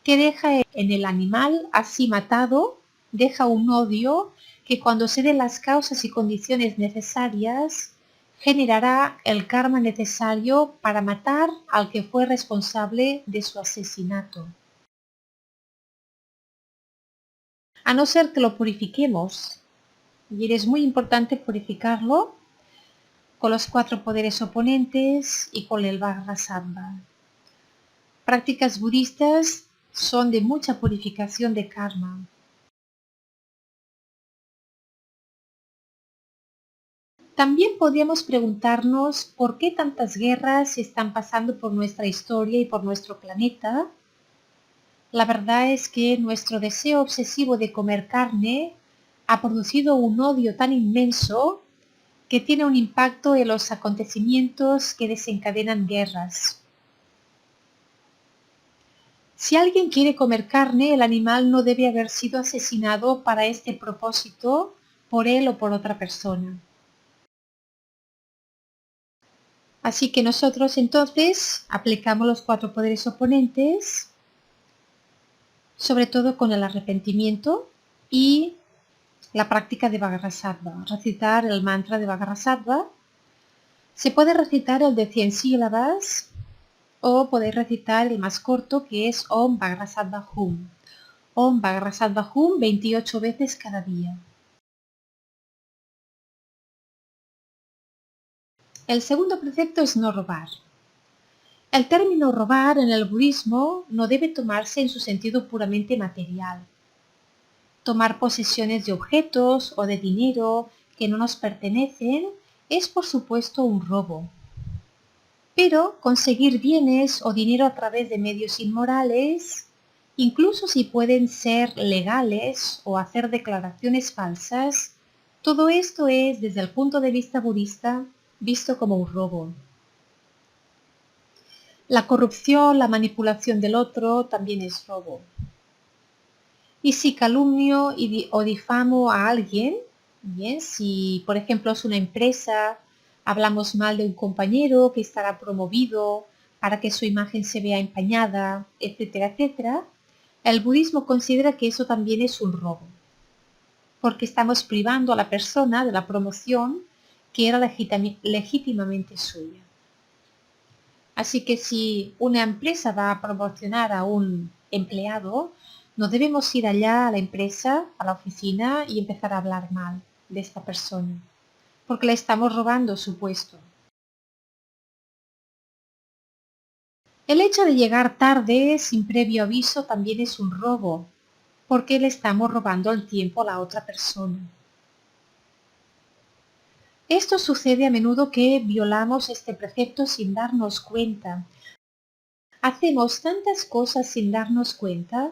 que deja en el animal así matado, deja un odio que cuando se den las causas y condiciones necesarias, generará el karma necesario para matar al que fue responsable de su asesinato. A no ser que lo purifiquemos, y es muy importante purificarlo con los 4 poderes oponentes y con el Vajrasattva. Prácticas budistas son de mucha purificación de karma. También podríamos preguntarnos por qué tantas guerras están pasando por nuestra historia y por nuestro planeta. La verdad es que nuestro deseo obsesivo de comer carne ha producido un odio tan inmenso que tiene un impacto en los acontecimientos que desencadenan guerras. Si alguien quiere comer carne, el animal no debe haber sido asesinado para este propósito por él o por otra persona. Así que nosotros entonces aplicamos los 4 poderes oponentes, sobre todo con el arrepentimiento y la práctica de Vajrasattva, recitar el mantra de Vajrasattva. Se puede recitar el de 100 sílabas o podéis recitar el más corto, que es Om Vajrasattva Hum. Om Vajrasattva Hum 28 veces cada día. El segundo precepto es no robar. El término robar en el budismo no debe tomarse en su sentido puramente material. Tomar posesiones de objetos o de dinero que no nos pertenecen es por supuesto un robo. Pero conseguir bienes o dinero a través de medios inmorales, incluso si pueden ser legales o hacer declaraciones falsas, todo esto es, desde el punto de vista budista, visto como un robo. La corrupción, la manipulación del otro también es robo. Y si calumnio o difamo a alguien, bien, si por ejemplo es una empresa, hablamos mal de un compañero que estará promovido para que su imagen se vea empañada, etcétera, etcétera, el budismo considera que eso también es un robo, porque estamos privando a la persona de la promoción que era legítimamente suya. Así que si una empresa va a promocionar a un empleado, no debemos ir allá a la empresa, a la oficina y empezar a hablar mal de esta persona, porque le estamos robando su puesto. El hecho de llegar tarde sin previo aviso también es un robo, porque le estamos robando el tiempo a la otra persona. Esto sucede a menudo que violamos este precepto sin darnos cuenta. Hacemos tantas cosas sin darnos cuenta.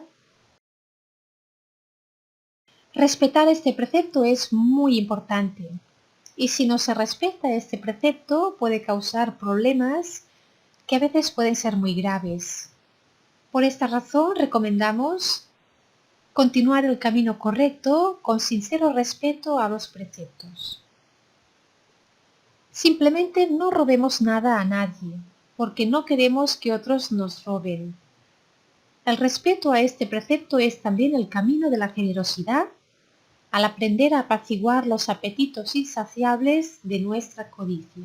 Respetar este precepto es muy importante y si no se respeta este precepto puede causar problemas que a veces pueden ser muy graves. Por esta razón recomendamos continuar el camino correcto con sincero respeto a los preceptos. Simplemente no robemos nada a nadie, porque no queremos que otros nos roben. El respeto a este precepto es también el camino de la generosidad al aprender a apaciguar los apetitos insaciables de nuestra codicia.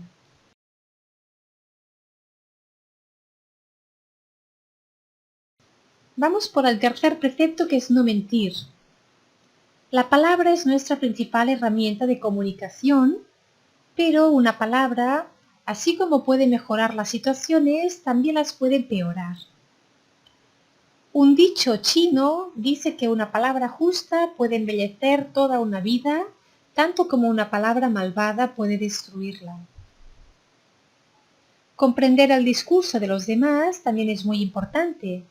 Vamos por el tercer precepto, que es no mentir. La palabra es nuestra principal herramienta de comunicación, pero una palabra, así como puede mejorar las situaciones, también las puede empeorar. Un dicho chino dice que una palabra justa puede embellecer toda una vida, tanto como una palabra malvada puede destruirla. Comprender el discurso de los demás también es muy importante,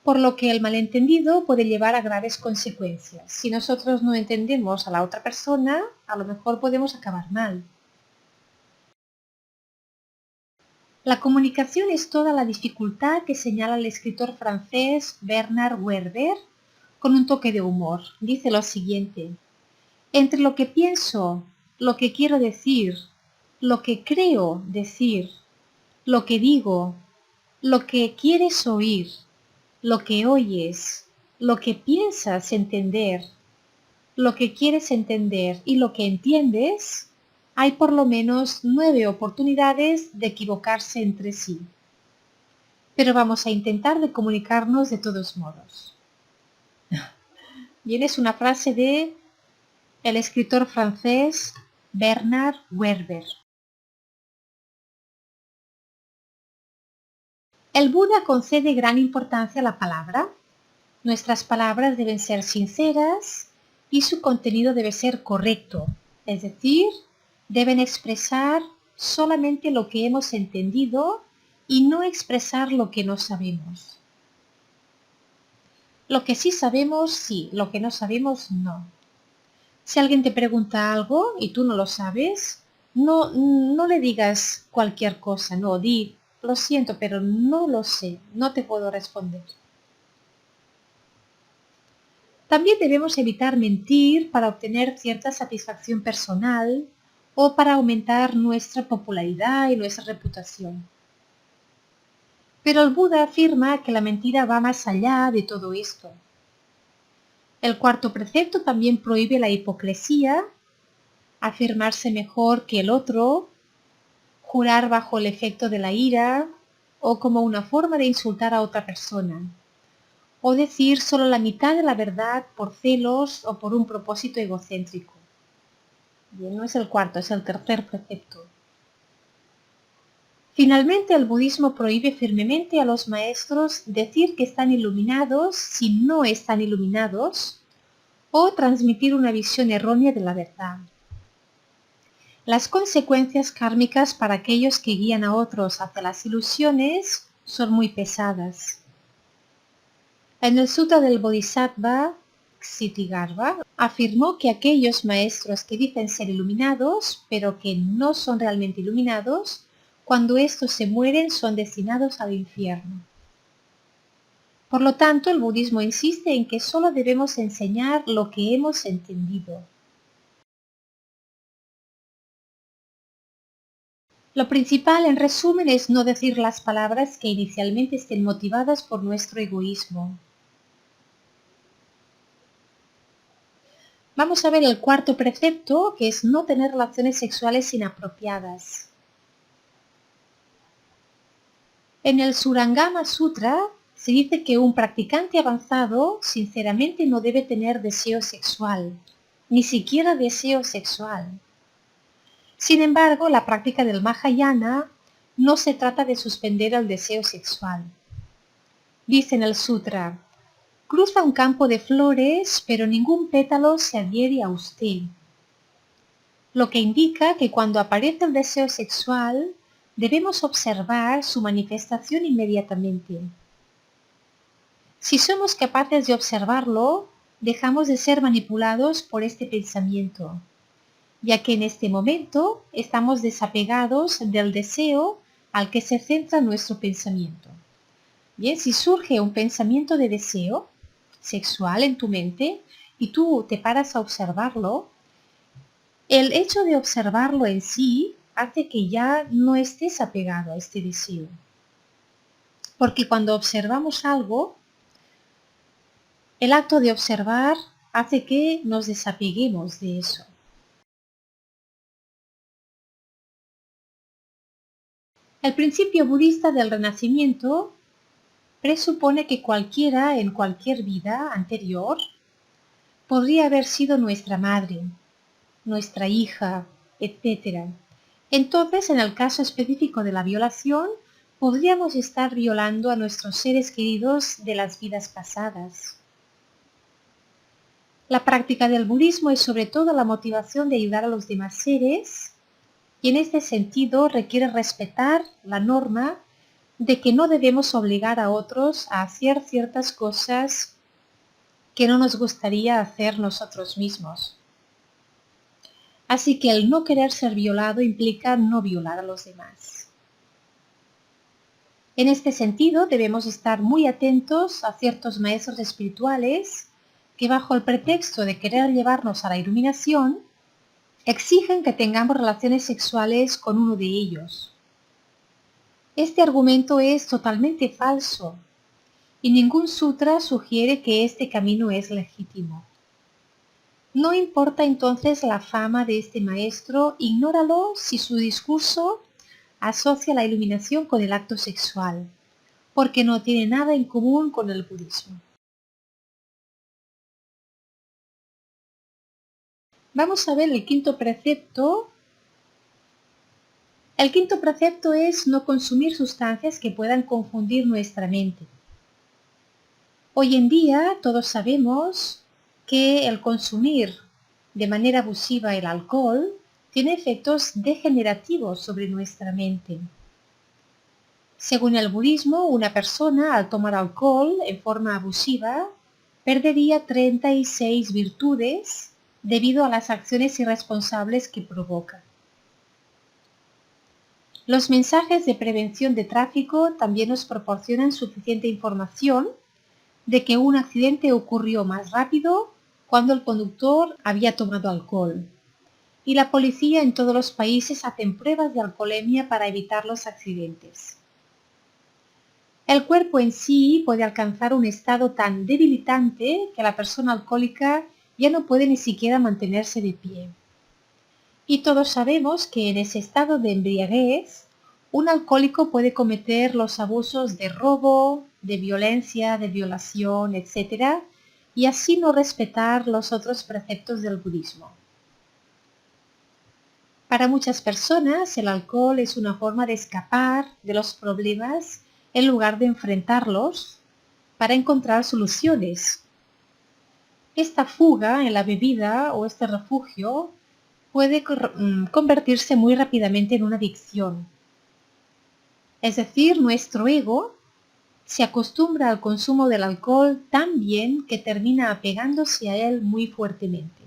por lo que el malentendido puede llevar a graves consecuencias. Si nosotros no entendemos a la otra persona, a lo mejor podemos acabar mal. La comunicación es toda la dificultad que señala el escritor francés Bernard Werber con un toque de humor. Dice lo siguiente: entre lo que pienso, lo que quiero decir lo que creo decir, lo que digo, lo que quieres oír, lo que oyes, lo que piensas entender, lo que quieres entender y lo que entiendes, hay por lo menos 9 oportunidades de equivocarse entre sí. Pero vamos a intentar de comunicarnos de todos modos. Bien, es una frase de el escritor francés Bernard Werber. El Buda concede gran importancia a la palabra. Nuestras palabras deben ser sinceras y su contenido debe ser correcto, es decir, deben expresar solamente lo que hemos entendido y no expresar lo que no sabemos. Lo que sí sabemos, sí, lo que no sabemos, no. Si alguien te pregunta algo y tú no lo sabes, no le digas cualquier cosa, no, di, lo siento, pero no lo sé, no te puedo responder. También debemos evitar mentir para obtener cierta satisfacción personal o para aumentar nuestra popularidad y nuestra reputación. Pero el Buda afirma que la mentira va más allá de todo esto. El cuarto precepto también prohíbe la hipocresía, afirmarse mejor que el otro, jurar bajo el efecto de la ira o como una forma de insultar a otra persona, o decir solo la mitad de la verdad por celos o por un propósito egocéntrico. Bien, no es el cuarto, es el tercer precepto. Finalmente, el budismo prohíbe firmemente a los maestros decir que están iluminados si no están iluminados o transmitir una visión errónea de la verdad. Las consecuencias kármicas para aquellos que guían a otros hacia las ilusiones son muy pesadas. En el Sutra del Bodhisattva, Ksitigarbha, afirmó que aquellos maestros que dicen ser iluminados, pero que no son realmente iluminados, cuando estos se mueren son destinados al infierno. Por lo tanto, el budismo insiste en que solo debemos enseñar lo que hemos entendido. Lo principal, en resumen, es no decir las palabras que inicialmente estén motivadas por nuestro egoísmo. Vamos a ver el cuarto precepto, que es no tener relaciones sexuales inapropiadas. En el Surangama Sutra se dice que un practicante avanzado sinceramente no debe tener deseo sexual, ni siquiera deseo sexual. Sin embargo, la práctica del Mahayana no se trata de suspender el deseo sexual. Dice en el sutra: cruza un campo de flores, pero ningún pétalo se adhiere a usted. Lo que indica que cuando aparece el deseo sexual, debemos observar su manifestación inmediatamente. Si somos capaces de observarlo, dejamos de ser manipulados por este pensamiento, ya que en este momento estamos desapegados del deseo al que se centra nuestro pensamiento. Bien, si surge un pensamiento de deseo sexual en tu mente y tú te paras a observarlo, el hecho de observarlo en sí hace que ya no estés apegado a este deseo. Porque cuando observamos algo, el acto de observar hace que nos desapeguemos de eso. El principio budista del renacimiento presupone que cualquiera en cualquier vida anterior podría haber sido nuestra madre, nuestra hija, etc. Entonces, en el caso específico de la violación, podríamos estar violando a nuestros seres queridos de las vidas pasadas. La práctica del budismo es sobre todo la motivación de ayudar a los demás seres y en este sentido requiere respetar la norma de que no debemos obligar a otros a hacer ciertas cosas que no nos gustaría hacer nosotros mismos. Así que el no querer ser violado implica no violar a los demás. En este sentido, debemos estar muy atentos a ciertos maestros espirituales que bajo el pretexto de querer llevarnos a la iluminación, exigen que tengamos relaciones sexuales con uno de ellos. Este argumento es totalmente falso y ningún sutra sugiere que este camino es legítimo. No importa entonces la fama de este maestro, ignóralo si su discurso asocia la iluminación con el acto sexual, porque no tiene nada en común con el budismo. Vamos a ver el quinto precepto. El quinto precepto es no consumir sustancias que puedan confundir nuestra mente. Hoy en día todos sabemos que el consumir de manera abusiva el alcohol tiene efectos degenerativos sobre nuestra mente. Según el budismo, una persona al tomar alcohol en forma abusiva perdería 36 virtudes debido a las acciones irresponsables que provoca. Los mensajes de prevención de tráfico también nos proporcionan suficiente información de que un accidente ocurrió más rápido cuando el conductor había tomado alcohol. Y la policía en todos los países hacen pruebas de alcoholemia para evitar los accidentes. El cuerpo en sí puede alcanzar un estado tan debilitante que la persona alcohólica ya no puede ni siquiera mantenerse de pie. Y todos sabemos que en ese estado de embriaguez, un alcohólico puede cometer los abusos de robo, de violencia, de violación, etc., y así no respetar los otros preceptos del budismo. Para muchas personas, el alcohol es una forma de escapar de los problemas en lugar de enfrentarlos para encontrar soluciones. Esta fuga en la bebida o este refugio puede convertirse muy rápidamente en una adicción. Es decir, nuestro ego se acostumbra al consumo del alcohol tan bien que termina apegándose a él muy fuertemente.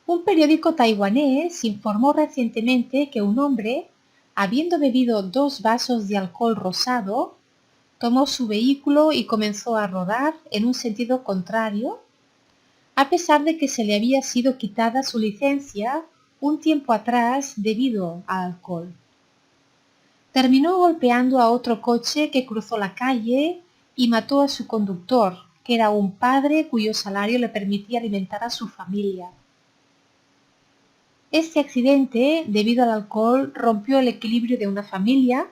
Un periódico taiwanés informó recientemente que un hombre, habiendo bebido 2 vasos de alcohol rosado, tomó su vehículo y comenzó a rodar en un sentido contrario, a pesar de que se le había sido quitada su licencia un tiempo atrás debido al alcohol. Terminó golpeando a otro coche que cruzó la calle y mató a su conductor, que era un padre cuyo salario le permitía alimentar a su familia. Este accidente, debido al alcohol, rompió el equilibrio de una familia.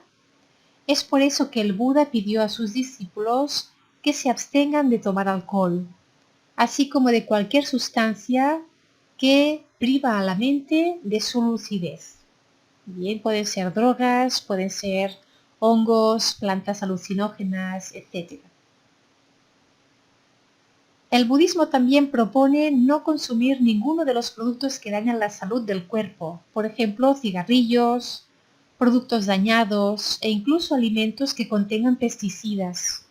Es por eso que el Buda pidió a sus discípulos que se abstengan de tomar alcohol, así como de cualquier sustancia que priva a la mente de su lucidez. Bien, pueden ser drogas, pueden ser hongos, plantas alucinógenas, etc. El budismo también propone no consumir ninguno de los productos que dañan la salud del cuerpo, por ejemplo, cigarrillos, productos dañados e incluso alimentos que contengan pesticidas.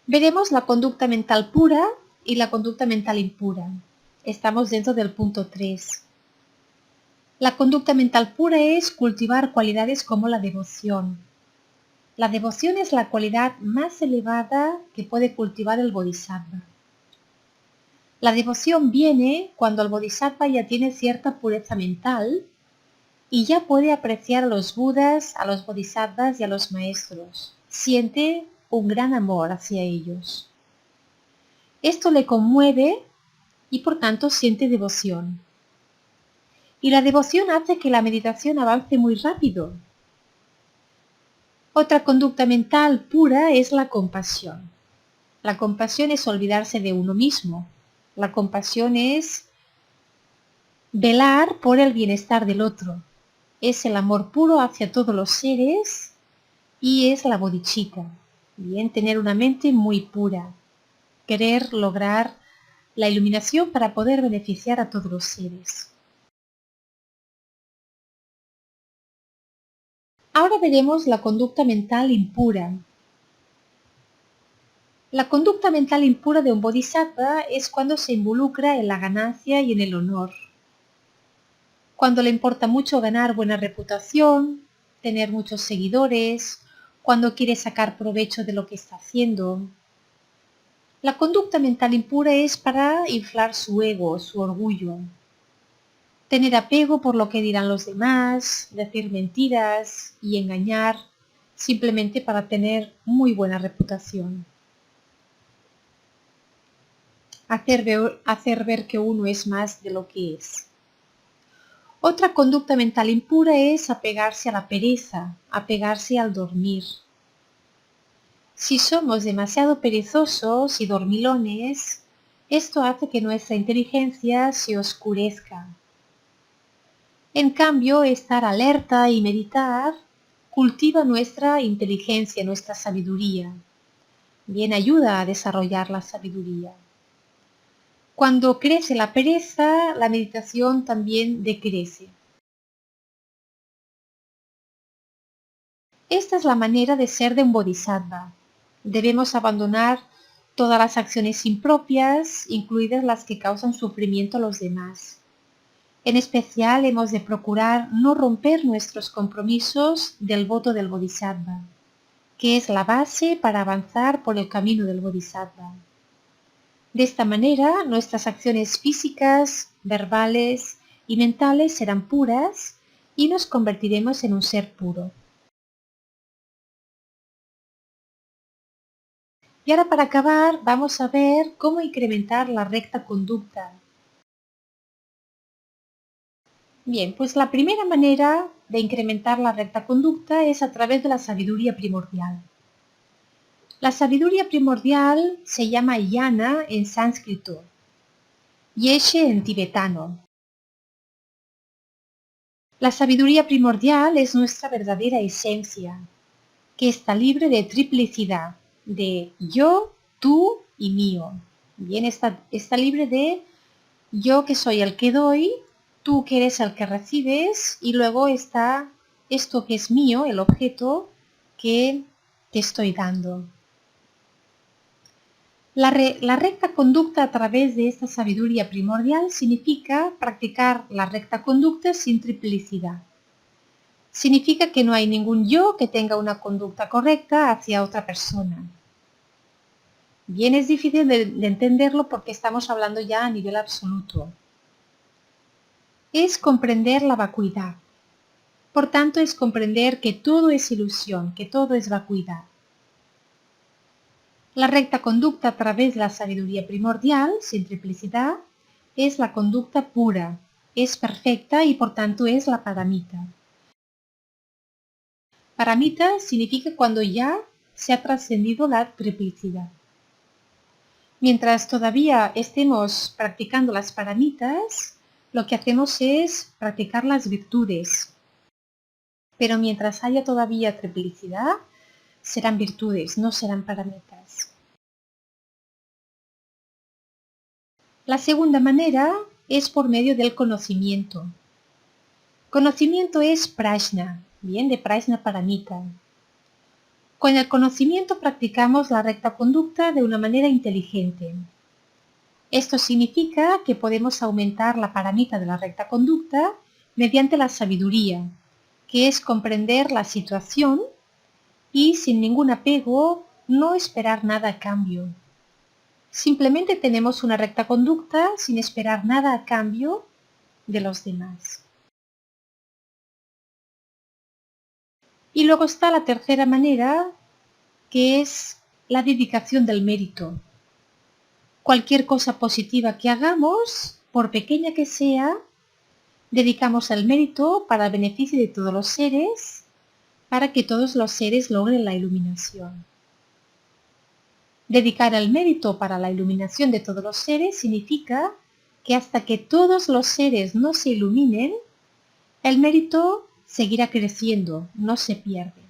Veremos la conducta mental pura y la conducta mental impura. Estamos dentro del punto 3. La conducta mental pura es cultivar cualidades como la devoción. La devoción es la cualidad más elevada que puede cultivar el bodhisattva. La devoción viene cuando el bodhisattva ya tiene cierta pureza mental y ya puede apreciar a los budas, a los bodhisattvas y a los maestros. Siente un gran amor hacia ellos. Esto le conmueve y por tanto siente devoción. Y la devoción hace que la meditación avance muy rápido. Otra conducta mental pura es la compasión. La compasión es olvidarse de uno mismo. La compasión es velar por el bienestar del otro. Es el amor puro hacia todos los seres y es la bodhicitta. Bien, tener una mente muy pura. Querer lograr la iluminación para poder beneficiar a todos los seres. Ahora veremos la conducta mental impura. La conducta mental impura de un bodhisattva es cuando se involucra en la ganancia y en el honor. Cuando le importa mucho ganar buena reputación, tener muchos seguidores, cuando quiere sacar provecho de lo que está haciendo. La conducta mental impura es para inflar su ego, su orgullo, tener apego por lo que dirán los demás, decir mentiras y engañar simplemente para tener muy buena reputación. Hacer ver que uno es más de lo que es. Otra conducta mental impura es apegarse a la pereza, apegarse al dormir. Si somos demasiado perezosos y dormilones, esto hace que nuestra inteligencia se oscurezca. En cambio, estar alerta y meditar cultiva nuestra inteligencia, nuestra sabiduría. Bien ayuda a desarrollar la sabiduría. Cuando crece la pereza, la meditación también decrece. Esta es la manera de ser de un bodhisattva. Debemos abandonar todas las acciones impropias, incluidas las que causan sufrimiento a los demás. En especial, hemos de procurar no romper nuestros compromisos del voto del bodhisattva, que es la base para avanzar por el camino del bodhisattva. De esta manera, nuestras acciones físicas, verbales y mentales serán puras y nos convertiremos en un ser puro. Y ahora, para acabar, vamos a ver cómo incrementar la recta conducta. Bien, pues la primera manera de incrementar la recta conducta es a través de la sabiduría primordial. La sabiduría primordial se llama jnana en sánscrito, yeshe en tibetano. La sabiduría primordial es nuestra verdadera esencia, que está libre de triplicidad, de yo, tú y mío. Bien, está libre de yo que soy el que doy, tú que eres el que recibes, y luego está esto que es mío, el objeto que te estoy dando. La recta conducta a través de esta sabiduría primordial significa practicar la recta conducta sin triplicidad. Significa que no hay ningún yo que tenga una conducta correcta hacia otra persona. Bien, es difícil de entenderlo porque estamos hablando ya a nivel absoluto. Es comprender la vacuidad. Por tanto, es comprender que todo es ilusión, que todo es vacuidad. La recta conducta a través de la sabiduría primordial, sin triplicidad, es la conducta pura, es perfecta y por tanto es la paramita. Paramita significa cuando ya se ha trascendido la triplicidad. Mientras todavía estemos practicando las paramitas, lo que hacemos es practicar las virtudes. Pero mientras haya todavía triplicidad, serán virtudes, no serán paramitas. La segunda manera es por medio del conocimiento. Conocimiento es prajna, bien, de prajna paramita. Con el conocimiento practicamos la recta conducta de una manera inteligente. Esto significa que podemos aumentar la paramita de la recta conducta mediante la sabiduría, que es comprender la situación y sin ningún apego no esperar nada a cambio. Simplemente tenemos una recta conducta sin esperar nada a cambio de los demás. Y luego está la tercera manera, que es la dedicación del mérito. Cualquier cosa positiva que hagamos, por pequeña que sea, dedicamos el mérito para el beneficio de todos los seres, para que todos los seres logren la iluminación. Dedicar el mérito para la iluminación de todos los seres significa que hasta que todos los seres no se iluminen, el mérito seguirá creciendo, no se pierde.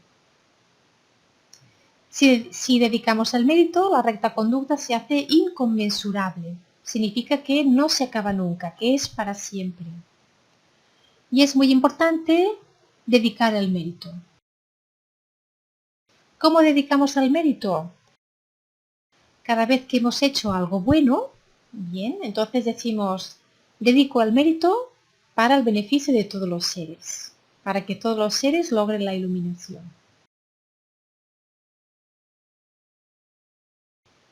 Si dedicamos el mérito, la recta conducta se hace inconmensurable. Significa que no se acaba nunca, que es para siempre. Y es muy importante dedicar el mérito. ¿Cómo dedicamos el mérito? Cada vez que hemos hecho algo bueno, bien, entonces decimos, dedico el mérito para el beneficio de todos los seres, para que todos los seres logren la iluminación.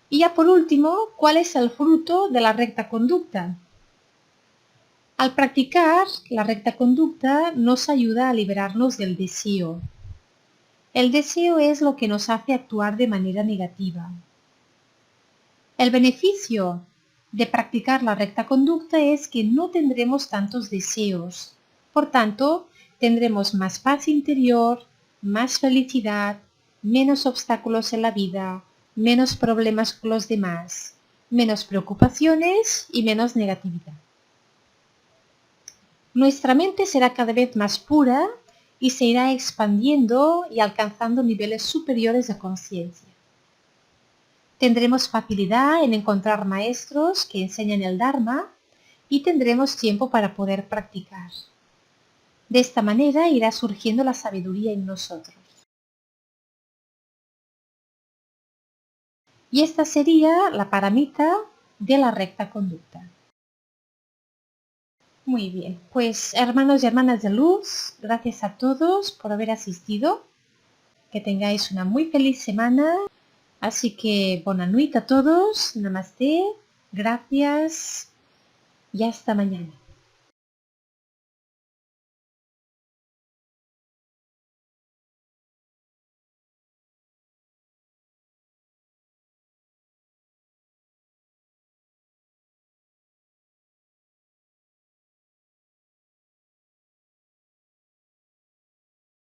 Y ya por último, ¿cuál es el fruto de la recta conducta? Al practicar la recta conducta nos ayuda a liberarnos del deseo. El deseo es lo que nos hace actuar de manera negativa. El beneficio de practicar la recta conducta es que no tendremos tantos deseos. Por tanto, tendremos más paz interior, más felicidad, menos obstáculos en la vida, menos problemas con los demás, menos preocupaciones y menos negatividad. Nuestra mente será cada vez más pura y se irá expandiendo y alcanzando niveles superiores de conciencia. Tendremos facilidad en encontrar maestros que enseñan el Dharma y tendremos tiempo para poder practicar. De esta manera irá surgiendo la sabiduría en nosotros. Y esta sería la paramita de la recta conducta. Muy bien, pues hermanos y hermanas de luz, gracias a todos por haber asistido. Que tengáis una muy feliz semana. Así que buena nuit a todos. Namaste. Gracias. Y hasta mañana.